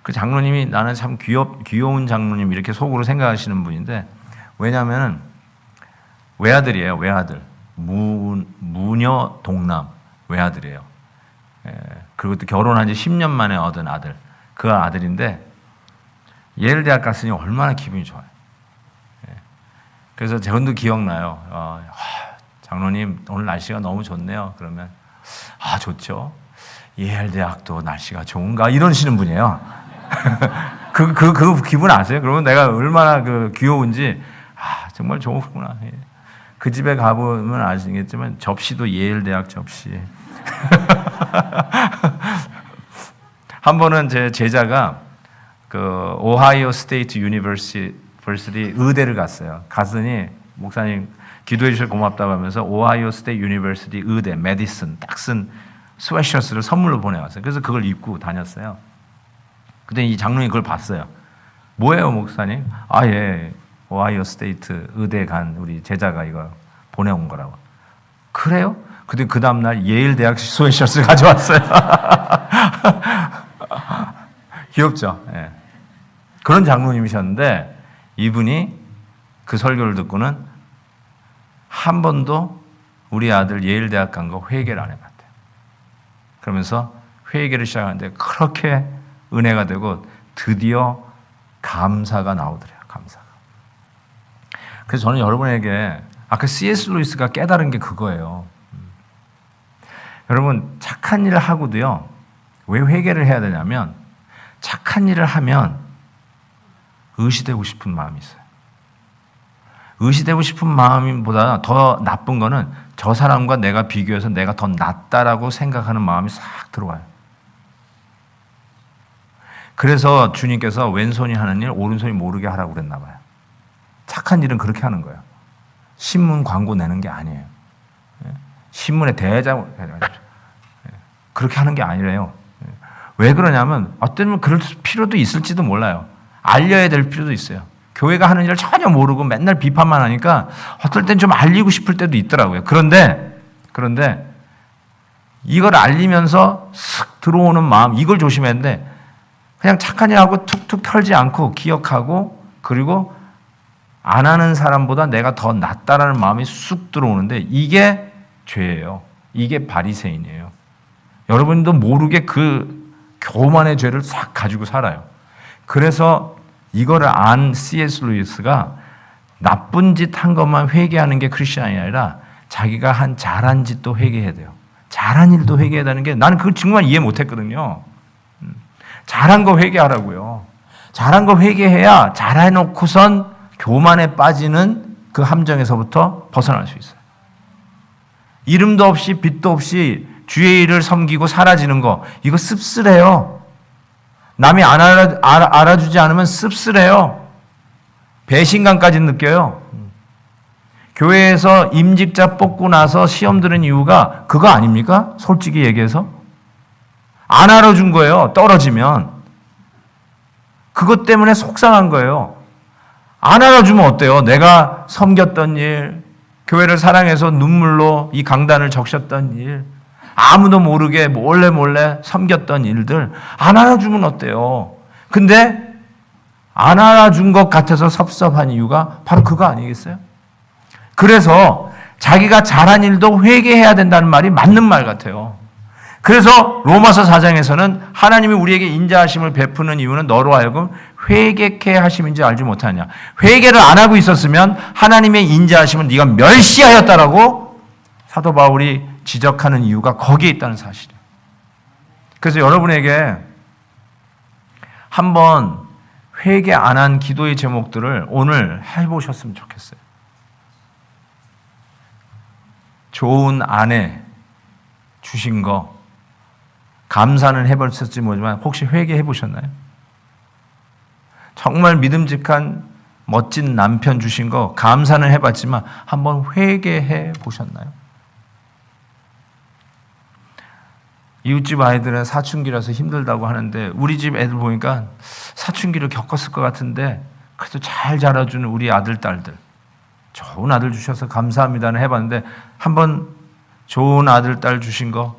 그 장로님이 나는 참 귀여운 장로님 이렇게 속으로 생각하시는 분인데 왜냐하면 외아들이에요. 외아들. 무녀 동남 외아들이에요. 그리고 또 결혼한 지 10년 만에 얻은 아들. 그 아들인데 예일 대학 갔으니 얼마나 기분이 좋아요. 그래서 저도 기억나요. 장로님 오늘 날씨가 너무 좋네요. 그러면 좋죠. 예일 대학도 날씨가 좋은가 이러시는 분이에요. 그 기분 아세요? 그러면 내가 얼마나 귀여운지 정말 좋구나. 그 집에 가보면 아시겠지만 접시도 예일 대학 접시. 한 번은 제 제자가 그 오하이오 스테이트 유니버시티 의대를 갔어요. 갔으니 목사님 기도해 주셔서 고맙다고 하면서 오하이오 스테이트 유니버시티 의대 메디슨 딱 쓴 스웨셔츠를 선물로 보내왔어요. 그래서 그걸 입고 다녔어요. 근데 이 장로님이 그걸 봤어요. 뭐예요, 목사님? 예. 오하이오 스테이트 의대 간 우리 제자가 이거 보내온 거라고. 그래요? 근데 그 다음날 예일 대학 스웨셔츠를 가져왔어요. 귀엽죠? 예. 그런 장로님이셨는데 이분이 그 설교를 듣고는 한 번도 우리 아들 예일 대학 간 거 회개를 안 해봤대요. 그러면서 회개를 시작하는데 그렇게 은혜가 되고 드디어 감사가 나오더래요. 감사가. 그래서 저는 여러분에게 아까 C.S. 루이스가 깨달은 게 그거예요. 여러분 착한 일을 하고도요. 왜 회개를 해야 되냐면 착한 일을 하면 의시되고 싶은 마음이 있어요. 의시되고 싶은 마음보다 더 나쁜 거는 저 사람과 내가 비교해서 내가 더 낫다라고 생각하는 마음이 싹 들어와요. 그래서 주님께서 왼손이 하는 일 오른손이 모르게 하라고 그랬나 봐요. 착한 일은 그렇게 하는 거예요. 신문 광고 내는 게 아니에요. 신문에 대장 그렇게 하는 게 아니래요. 왜 그러냐면 어떤 그럴 필요도 있을지도 몰라요. 알려야 될 필요도 있어요. 교회가 하는 일을 전혀 모르고 맨날 비판만 하니까 어떨 땐 좀 알리고 싶을 때도 있더라고요. 그런데 이걸 알리면서 슥 들어오는 마음 이걸 조심해야 되는데 그냥 착한 일하고 툭툭 털지 않고 기억하고 그리고 안 하는 사람보다 내가 더 낫다라는 마음이 쑥 들어오는데 이게 죄예요. 이게 바리새인이에요. 여러분도 모르게 그 교만의 죄를 싹 가지고 살아요. 그래서 이거를 안 C.S. 루이스가 나쁜 짓 한 것만 회개하는 게 크리스천이 아니라 자기가 한 잘한 짓도 회개해야 돼요. 잘한 일도 회개해야 되는 게 나는 그걸 정말 이해 못했거든요. 잘한 거 회개하라고요. 잘한 거 회개해야 잘해놓고선 교만에 빠지는 그 함정에서부터 벗어날 수 있어요. 이름도 없이 빛도 없이 주의 일을 섬기고 사라지는 거, 이거 씁쓸해요. 남이 알아주지 않으면 씁쓸해요. 배신감까지 느껴요. 교회에서 임직자 뽑고 나서 시험 들은 이유가 그거 아닙니까? 솔직히 얘기해서. 안 알아준 거예요. 떨어지면. 그것 때문에 속상한 거예요. 안 알아주면 어때요? 내가 섬겼던 일, 교회를 사랑해서 눈물로 이 강단을 적셨던 일, 아무도 모르게 몰래 섬겼던 일들 안 알아주면 어때요? 근데 안 알아준 것 같아서 섭섭한 이유가 바로 그거 아니겠어요? 그래서 자기가 잘한 일도 회개해야 된다는 말이 맞는 말 같아요. 그래서 로마서 4장에서는 하나님이 우리에게 인자하심을 베푸는 이유는 너로 하여금 회개케 하심인지 알지 못하냐. 회개를 안 하고 있었으면 하나님의 인자하심을 네가 멸시하였다라고 사도 바울이 지적하는 이유가 거기에 있다는 사실이에요. 그래서 여러분에게 한번 회개 안 한 기도의 제목들을 오늘 해보셨으면 좋겠어요. 좋은 아내 주신 거 감사는 해보셨을지 모르지만 혹시 회개해 보셨나요? 정말 믿음직한 멋진 남편 주신 거 감사는 해봤지만 한번 회개해 보셨나요? 이웃집 아이들은 사춘기라서 힘들다고 하는데 우리 집 애들 보니까 사춘기를 겪었을 것 같은데 그래도 잘 자라주는 우리 아들, 딸들 좋은 아들 주셔서 감사합니다는 해봤는데 한번 좋은 아들, 딸 주신 거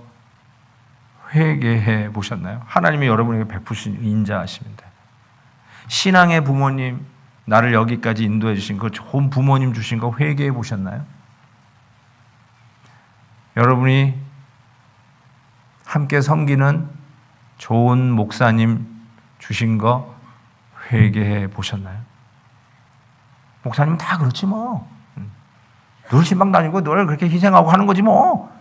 회개해 보셨나요? 하나님이 여러분에게 베푸신 인자하심인데 신앙의 부모님 나를 여기까지 인도해 주신 그 좋은 부모님 주신 거 회개해 보셨나요? 여러분이 함께 섬기는 좋은 목사님 주신 거 회개해 보셨나요? 목사님은 다 그렇지 뭐. 늘 신방 다니고 늘 그렇게 희생하고 하는 거지 뭐.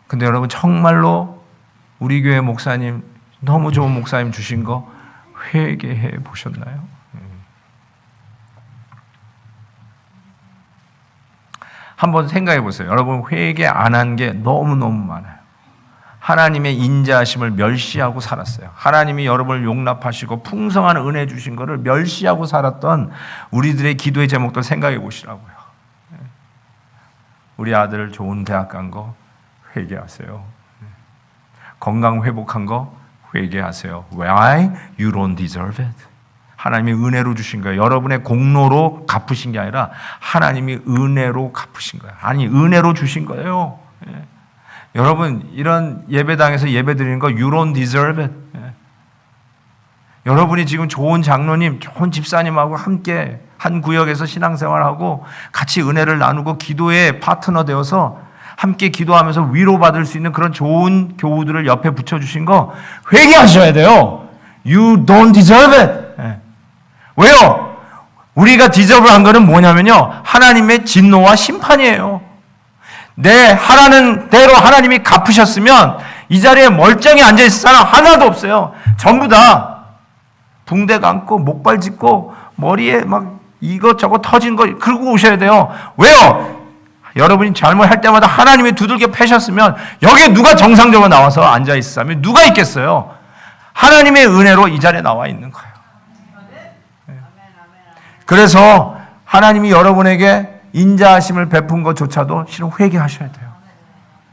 근데 여러분 정말로 우리 교회 목사님 너무 좋은 목사님 주신 거 회개해 보셨나요? 한번 생각해 보세요. 여러분 회개 안 한 게 너무너무 많아요. 하나님의 인자하심을 멸시하고 살았어요. 하나님이 여러분을 용납하시고 풍성한 은혜 주신 것을 멸시하고 살았던 우리들의 기도의 제목들 생각해 보시라고요. 우리 아들 좋은 대학 간 거 회개하세요. 건강 회복한 거 회개하세요. Why? You don't deserve it. 하나님이 은혜로 주신 거예요. 여러분의 공로로 갚으신 게 아니라 하나님이 은혜로 갚으신 거예요. 아니 은혜로 주신 거예요. 예. 여러분 이런 예배당에서 예배 드리는 거 You don't deserve it. 예. 여러분이 지금 좋은 장로님, 좋은 집사님하고 함께 한 구역에서 신앙생활하고 같이 은혜를 나누고 기도의 파트너 되어서 함께 기도하면서 위로받을 수 있는 그런 좋은 교우들을 옆에 붙여주신 거 회개하셔야 돼요. You don't deserve it. 예. 왜요? 우리가 디저브한 거는 뭐냐면요. 하나님의 진노와 심판이에요. 내 하라는 대로 하나님이 갚으셨으면 이 자리에 멀쩡히 앉아있을 사람 하나도 없어요. 전부 다 붕대 감고 목발 짚고 머리에 막 이것저것 터진 거 긁고 오셔야 돼요. 왜요? 여러분이 잘못할 때마다 하나님이 두들겨 패셨으면 여기에 누가 정상적으로 나와서 앉아있을 사람이 누가 있겠어요? 하나님의 은혜로 이 자리에 나와 있는 거예요. 그래서 하나님이 여러분에게 인자하심을 베푼 것조차도 실은 회개하셔야 돼요.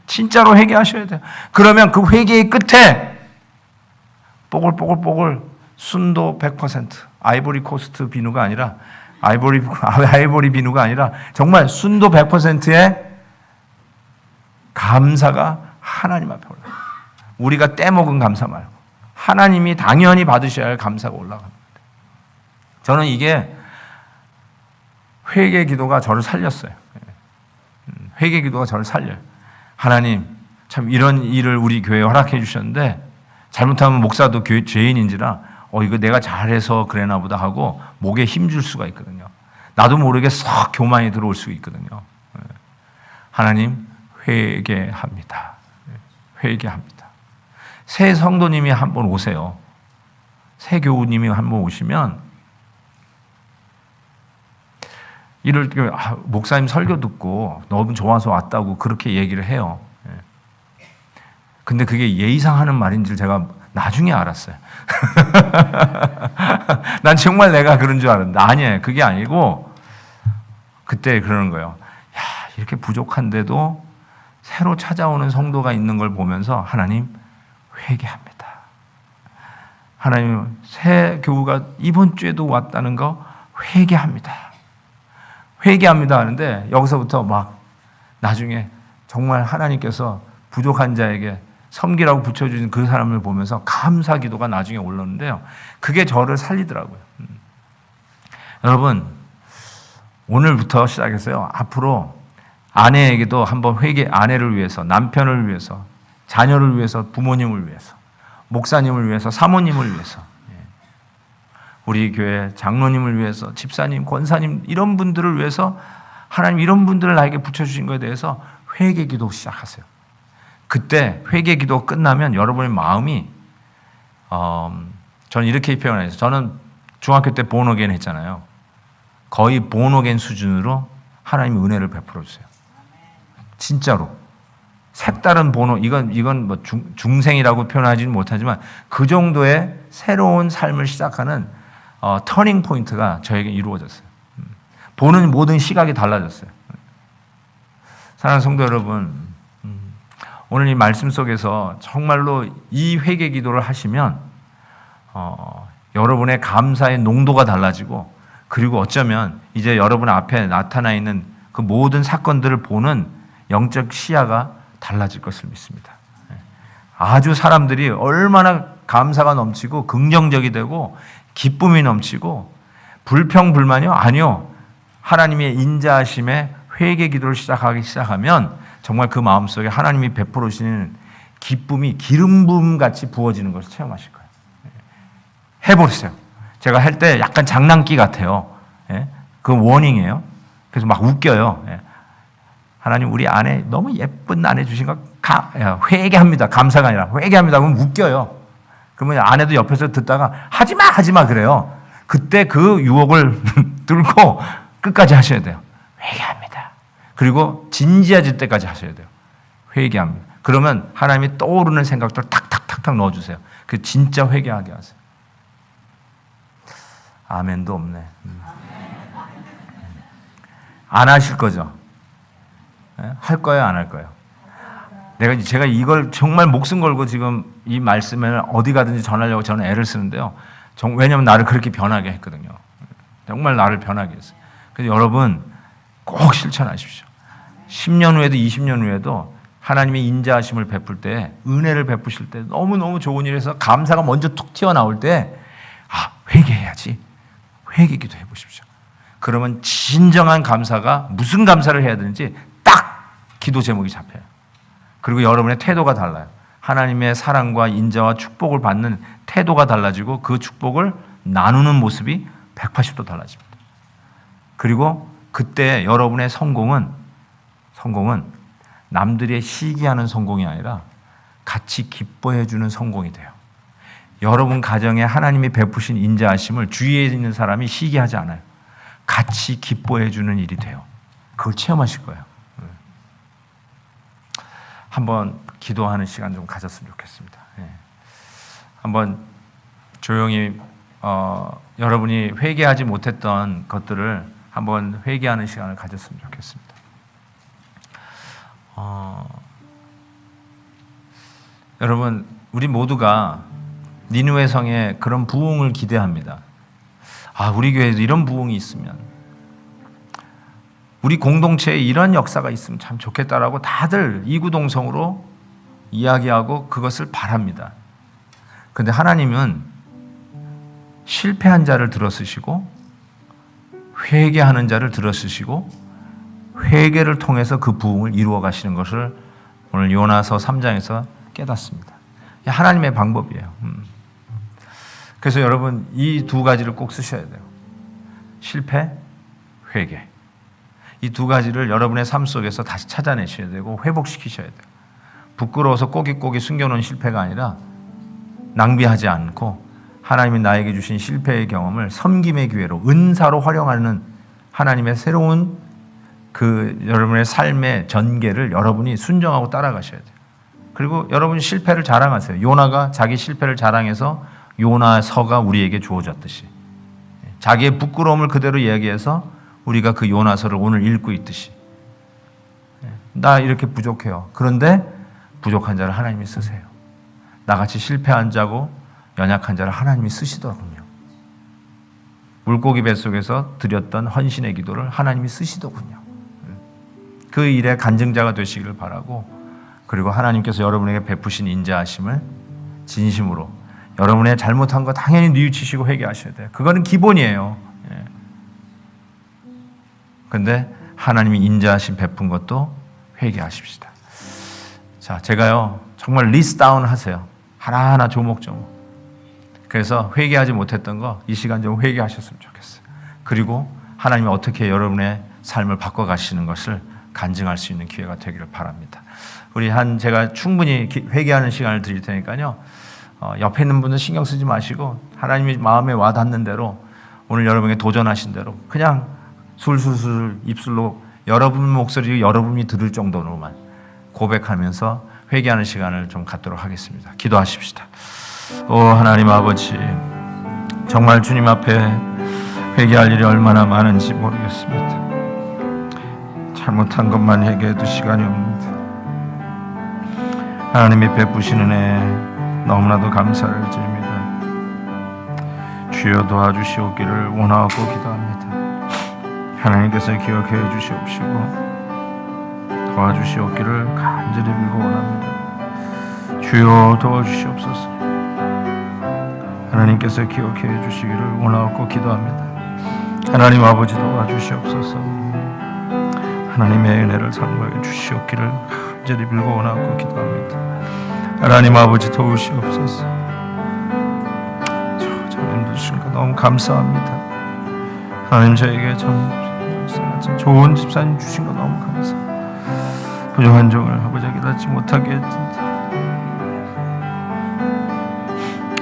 진짜로 회개하셔야 돼요. 그러면 그 회개의 끝에 뽀글뽀글뽀글 순도 100% 아이보리 코스트 비누가 아니라 아이보리 비누가 아니라 정말 순도 100%의 감사가 하나님 앞에 올라가요. 우리가 떼먹은 감사 말고 하나님이 당연히 받으셔야 할 감사가 올라갑니다. 저는 이게 회개 기도가 저를 살렸어요. 회개 기도가 저를 살려요. 하나님, 참 이런 일을 우리 교회에 허락해 주셨는데 잘못하면 목사도 교회 죄인인지라 이거 내가 잘해서 그래나 보다 하고 목에 힘줄 수가 있거든요. 나도 모르게 썩 교만이 들어올 수 있거든요. 하나님, 회개합니다. 회개합니다. 새 성도님이 한번 오세요. 새 교우님이 한번 오시면 이럴 때 목사님 설교 듣고 너무 좋아서 왔다고 그렇게 얘기를 해요. 근데 그게 예의상 하는 말인지 제가 나중에 알았어요. 난 정말 내가 그런 줄 알았는데 아니에요. 그게 아니고 그때 그러는 거예요. 야, 이렇게 부족한데도 새로 찾아오는 성도가 있는 걸 보면서 하나님 회개합니다. 하나님 새 교우가 이번 주에도 왔다는 거 회개합니다. 회개합니다 하는데 여기서부터 막 나중에 정말 하나님께서 부족한 자에게 섬기라고 붙여주신 그 사람을 보면서 감사 기도가 나중에 올랐는데요. 그게 저를 살리더라고요. 여러분 오늘부터 시작해서요. 앞으로 아내에게도 한번 아내를 위해서, 남편을 위해서, 자녀를 위해서, 부모님을 위해서, 목사님을 위해서, 사모님을 위해서, 우리 교회 장로님을 위해서, 집사님, 권사님 이런 분들을 위해서 하나님 이런 분들을 나에게 붙여주신 것에 대해서 회개 기도 시작하세요. 그때 회개 기도 끝나면 여러분의 마음이 저는 이렇게 표현해요. 저는 중학교 때 본어게인 했잖아요. 거의 본어게인 수준으로 하나님의 은혜를 베풀어 주세요. 진짜로 색다른 본어 이건 뭐 중생이라고 표현하지는 못하지만 그 정도의 새로운 삶을 시작하는 터닝 포인트가 저에게 이루어졌어요. 보는 모든 시각이 달라졌어요. 사랑하는 성도 여러분, 오늘 이 말씀 속에서 정말로 이 회개 기도를 하시면 여러분의 감사의 농도가 달라지고 그리고 어쩌면 이제 여러분 앞에 나타나 있는 그 모든 사건들을 보는 영적 시야가 달라질 것을 믿습니다. 아주 사람들이 얼마나 감사가 넘치고 긍정적이 되고 기쁨이 넘치고 불평불만이요? 아니요. 하나님의 인자하심에 회개 기도를 시작하면 정말 그 마음속에 하나님이 베풀어 주시는 기쁨이 기름 부음 같이 부어지는 것을 체험하실 거예요. 해보세요. 제가 할 때 약간 장난기 같아요. 그 워닝이에요. 그래서 막 웃겨요. 하나님 우리 아내 너무 예쁜 아내 주신 거 회개합니다. 감사가 아니라 회개합니다. 그러면 웃겨요. 그러면 아내도 옆에서 듣다가 하지마 그래요. 그때 그 유혹을 뚫고 끝까지 하셔야 돼요. 회개합니다. 그리고 진지해질 때까지 하셔야 돼요. 회개합니다. 그러면 하나님이 떠오르는 생각들을 탁탁탁탁 넣어주세요. 그 진짜 회개하게 하세요. 아멘도 없네. 안 하실 거죠? 할 거예요, 안 할 거예요? 제가 이걸 정말 목숨 걸고 지금 이 말씀을 어디 가든지 전하려고 저는 애를 쓰는데요. 왜냐하면 나를 그렇게 변하게 했거든요. 정말 나를 변하게 했어요. 그래서 여러분 꼭 실천하십시오. 10년 후에도 20년 후에도 하나님의 인자하심을 베풀 때, 은혜를 베푸실 때 너무너무 좋은 일에서 감사가 먼저 툭 튀어나올 때 회개해야지. 회개기도 해보십시오. 그러면 진정한 감사가 무슨 감사를 해야 되는지 딱 기도 제목이 잡혀요. 그리고 여러분의 태도가 달라요. 하나님의 사랑과 인자와 축복을 받는 태도가 달라지고 그 축복을 나누는 모습이 180도 달라집니다. 그리고 그때 여러분의 성공은 남들의 시기하는 성공이 아니라 같이 기뻐해 주는 성공이 돼요. 여러분 가정에 하나님이 베푸신 인자하심을 주위에 있는 사람이 시기하지 않아요. 같이 기뻐해 주는 일이 돼요. 그걸 체험하실 거예요. 한번 기도하는 시간 좀 가졌으면 좋겠습니다. 한번 조용히 여러분이 회개하지 못했던 것들을 한번 회개하는 시간을 가졌으면 좋겠습니다. 여러분 우리 모두가 니느웨 성에 그런 부흥을 기대합니다. 우리 교회에도 이런 부흥이 있으면, 우리 공동체에 이런 역사가 있으면 참 좋겠다라고 다들 이구동성으로 이야기하고 그것을 바랍니다. 그런데 하나님은 실패한 자를 들어쓰시고 회개하는 자를 들어쓰시고 회개를 통해서 그 부흥을 이루어 가시는 것을 오늘 요나서 3장에서 깨닫습니다. 하나님의 방법이에요. 그래서 여러분 이 두 가지를 꼭 쓰셔야 돼요. 실패, 회개. 이 두 가지를 여러분의 삶 속에서 다시 찾아내셔야 되고 회복시키셔야 돼요. 부끄러워서 꼬깃꼬깃 숨겨놓은 실패가 아니라 낭비하지 않고 하나님이 나에게 주신 실패의 경험을 섬김의 기회로, 은사로 활용하는 하나님의 새로운 여러분의 삶의 전개를 여러분이 순종하고 따라가셔야 돼요. 그리고 여러분이 실패를 자랑하세요. 요나가 자기 실패를 자랑해서 요나서가 우리에게 주어졌듯이, 자기의 부끄러움을 그대로 이야기해서 우리가 그 요나서를 오늘 읽고 있듯이, 나 이렇게 부족해요. 그런데 부족한 자를 하나님이 쓰세요. 나같이 실패한 자고 연약한 자를 하나님이 쓰시더군요. 물고기 뱃속에서 드렸던 헌신의 기도를 하나님이 쓰시더군요. 그 일의 간증자가 되시기를 바라고, 그리고 하나님께서 여러분에게 베푸신 인자하심을 진심으로, 여러분의 잘못한 거 당연히 뉘우치시고 회개하셔야 돼요. 그거는 기본이에요. 그런데 하나님이 인자하심 베푼 것도 회개하십시다. 자, 제가요 정말 리스트 다운 하세요. 하나하나 조목조목. 그래서 회개하지 못했던 거 이 시간 좀 회개하셨으면 좋겠어요. 그리고 하나님이 어떻게 여러분의 삶을 바꿔가시는 것을 간증할 수 있는 기회가 되기를 바랍니다. 우리 제가 충분히 회개하는 시간을 드릴 테니까요, 옆에 있는 분들 신경 쓰지 마시고 하나님이 마음에 와닿는 대로, 오늘 여러분에게 도전하신 대로 그냥 술술술 입술로 여러분 목소리 여러분이 들을 정도로만 고백하면서 회개하는 시간을 좀 갖도록 하겠습니다. 기도하십시다. 오 하나님 아버지, 정말 주님 앞에 회개할 일이 얼마나 많은지 모르겠습니다. 잘못한 것만 회개해도 시간이 없는데 하나님이 베푸시는 애 너무나도 감사를 드립니다. 주여 도와주시옵기를 원하고 기도합니다. 하나님께서 기억해 주시옵시고 도와주시옵기를 간절히 빌고 원합니다. 주여 도와주시옵소서. 하나님께서 기억해 주시기를 원하고 기도합니다. 하나님 아버지 도와주시옵소서. 하나님의 은혜를 상고해 주시옵기를 간절히 빌고 원하고 기도합니다. 하나님 아버지 도우시옵소서. 저는 주신 거 너무 감사합니다. 하나님 저에게 참 좋은 집사님 주신 거 너무 감사합니다. 부족한 종을 아버지에게 깨닫지 못하게 했던데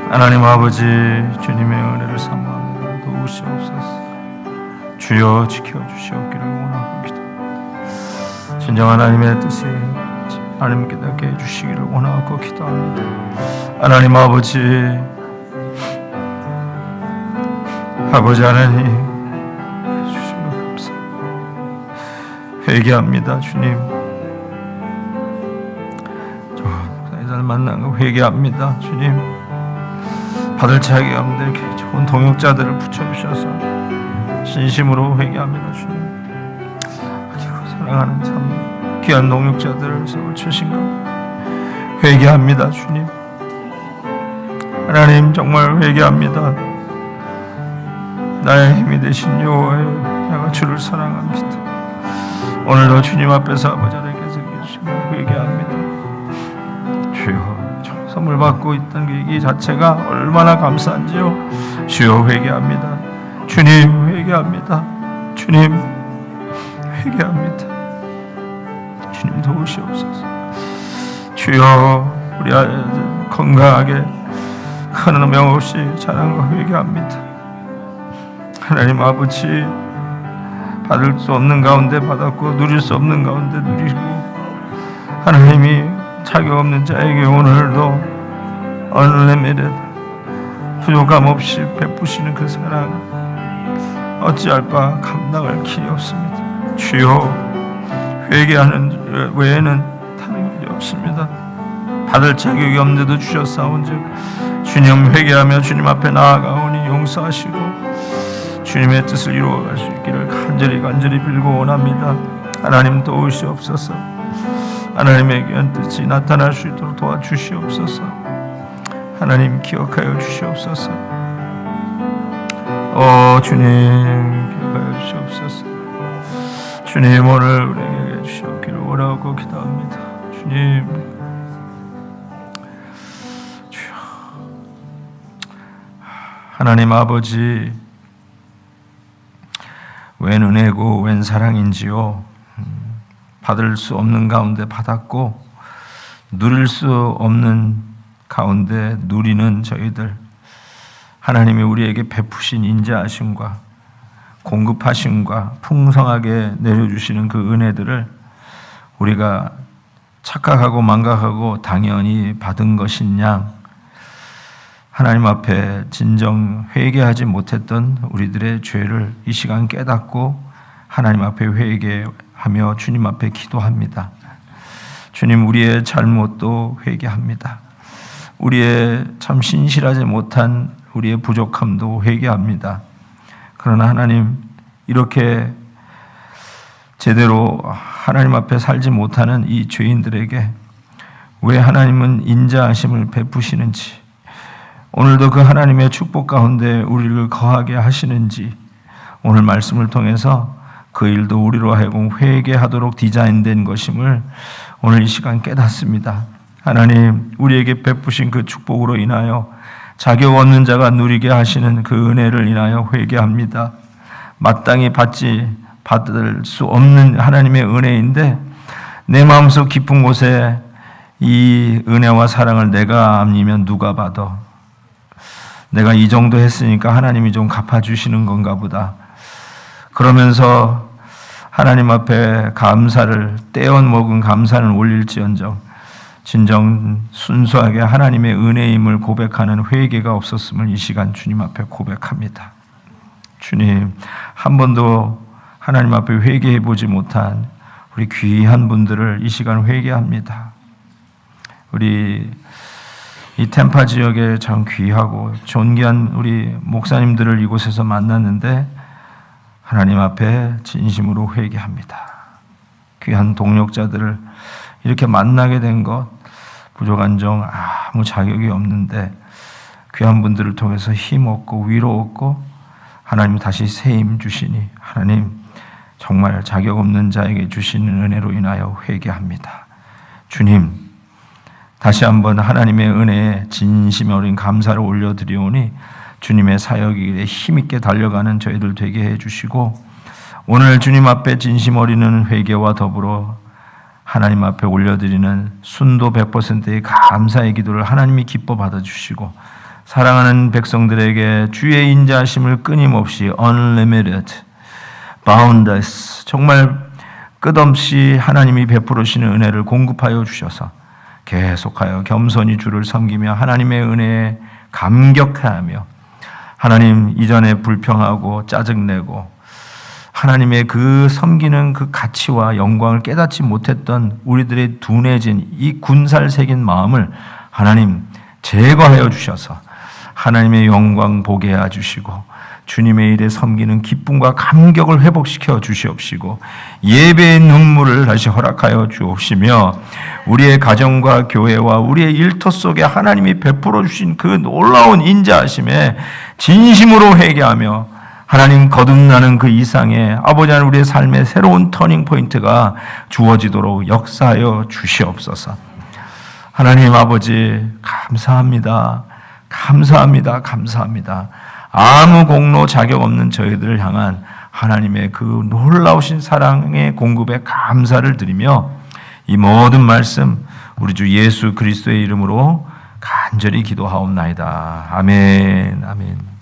하나님 아버지 주님의 은혜를 사모합니다. 도우시옵소서. 주여 지켜주시옵기를 원하고 기도합니다. 진정 하나님의 뜻이 하나님께 닿게 해주시기를 원하고 기도합니다. 하나님 아버지 하나님 해주신 것 감사합니다. 회개합니다. 주님 저 만난 거 회개합니다. 주님 받을 자격이 없는데 이렇게 좋은 동역자들을 붙여주셔서 진심으로 회개합니다. 주님 그리고 사랑하는 참 귀한 동역자들을 세워주신 것 회개합니다. 주님 하나님 정말 회개합니다. 나의 힘이 되신 여호와여, 내가 주를 사랑합니다. 오늘도 주님 앞에서 아버지께서 계시고 회개합니다. 주여 선물 받고 있던 이 자체가 얼마나 감사한지요. 주여 회개합니다. 주님 회개합니다. 주님 회개합니다. 주님 도우시옵소서. 주여 우리 아이들 건강하게 큰 명 없이 자랑과 회개합니다. 하나님 아버지 받을 수 없는 가운데 받았고 누릴 수 없는 가운데 누리고, 하나님이 자격 없는 자에게 오늘도 어느 레벨에 부족함 없이 베푸시는 그 사랑 어찌할 바 감당할 길이 없습니다. 주여 회개하는 외에는 다른 길이 없습니다. 받을 자격이 없는데도 주셨사온즉 주님 회개하며 주님 앞에 나아가오니 용서하시고 주님의 뜻을 이루어갈 수 있기를 간절히 빌고 원합니다. 하나님 도우시옵소서. 하나님의 귀한 뜻이 나타날 수 있도록 도와주시옵소서. 하나님 기억하여 주시옵소서. 주님 기억하여 주시옵소서. 주님 오늘 우리에게 주시옵기를 원하고 기도합니다. 주님 주여 하나님 아버지 웬 은혜고 웬 사랑인지요. 받을 수 없는 가운데 받았고 누릴 수 없는 가운데 누리는 저희들, 하나님이 우리에게 베푸신 인자하심과 공급하심과 풍성하게 내려주시는 그 은혜들을 우리가 착각하고 망각하고 당연히 받은 것인 양 하나님 앞에 진정 회개하지 못했던 우리들의 죄를 이 시간 깨닫고 하나님 앞에 회개하며 주님 앞에 기도합니다. 주님, 우리의 잘못도 회개합니다. 우리의 참 신실하지 못한 우리의 부족함도 회개합니다. 그러나 하나님, 이렇게 제대로 하나님 앞에 살지 못하는 이 죄인들에게 왜 하나님은 인자하심을 베푸시는지, 오늘도 그 하나님의 축복 가운데 우리를 거하게 하시는지, 오늘 말씀을 통해서 그 일도 우리로 하여금 회개하도록 디자인된 것임을 오늘 이 시간 깨닫습니다. 하나님, 우리에게 베푸신 그 축복으로 인하여 자격 없는 자가 누리게 하시는 그 은혜를 인하여 회개합니다. 마땅히 받을 수 없는 하나님의 은혜인데 내 마음속 깊은 곳에 이 은혜와 사랑을 내가 아니면 누가 받아? 내가 이 정도 했으니까 하나님이 좀 갚아주시는 건가 보다. 그러면서 하나님 앞에 감사를 떼어먹은 감사는 올릴지언정 진정 순수하게 하나님의 은혜임을 고백하는 회개가 없었음을 이 시간 주님 앞에 고백합니다. 주님, 한 번도 하나님 앞에 회개해 보지 못한 우리 귀한 분들을 이 시간 회개합니다. 우리 이 템파 지역에 참 귀하고 존귀한 우리 목사님들을 이곳에서 만났는데 하나님 앞에 진심으로 회개합니다. 귀한 동역자들을 이렇게 만나게 된 것 부족한 점 아무 자격이 없는데 귀한 분들을 통해서 힘 얻고 위로 얻고 하나님 다시 새 힘 주시니 하나님 정말 자격 없는 자에게 주시는 은혜로 인하여 회개합니다. 주님, 다시 한번 하나님의 은혜에 진심 어린 감사를 올려드리오니 주님의 사역에 힘있게 달려가는 저희들 되게 해주시고 오늘 주님 앞에 진심 어리는 회개와 더불어 하나님 앞에 올려드리는 순도 100%의 감사의 기도를 하나님이 기뻐 받아주시고 사랑하는 백성들에게 주의 인자하심을 끊임없이 unlimited, boundless, 정말 끝없이 하나님이 베풀으시는 은혜를 공급하여 주셔서 계속하여 겸손히 주를 섬기며 하나님의 은혜에 감격하며 하나님 이전에 불평하고 짜증내고 하나님의 그 섬기는 그 가치와 영광을 깨닫지 못했던 우리들의 둔해진 이 군살새긴 마음을 하나님 제거하여 주셔서 하나님의 영광 보게 해주시고 주님의 일에 섬기는 기쁨과 감격을 회복시켜 주시옵시고 예배의 눈물을 다시 허락하여 주옵시며 우리의 가정과 교회와 우리의 일터 속에 하나님이 베풀어 주신 그 놀라운 인자하심에 진심으로 회개하며 하나님 거듭나는 그 이상의 아버지 하나님 우리의 삶의 새로운 터닝 포인트가 주어지도록 역사하여 주시옵소서. 하나님 아버지 감사합니다. 감사합니다. 감사합니다. 아무 공로 자격 없는 저희들을 향한 하나님의 그 놀라우신 사랑의 공급에 감사를 드리며 이 모든 말씀 우리 주 예수 그리스도의 이름으로 간절히 기도하옵나이다. 아멘. 아멘.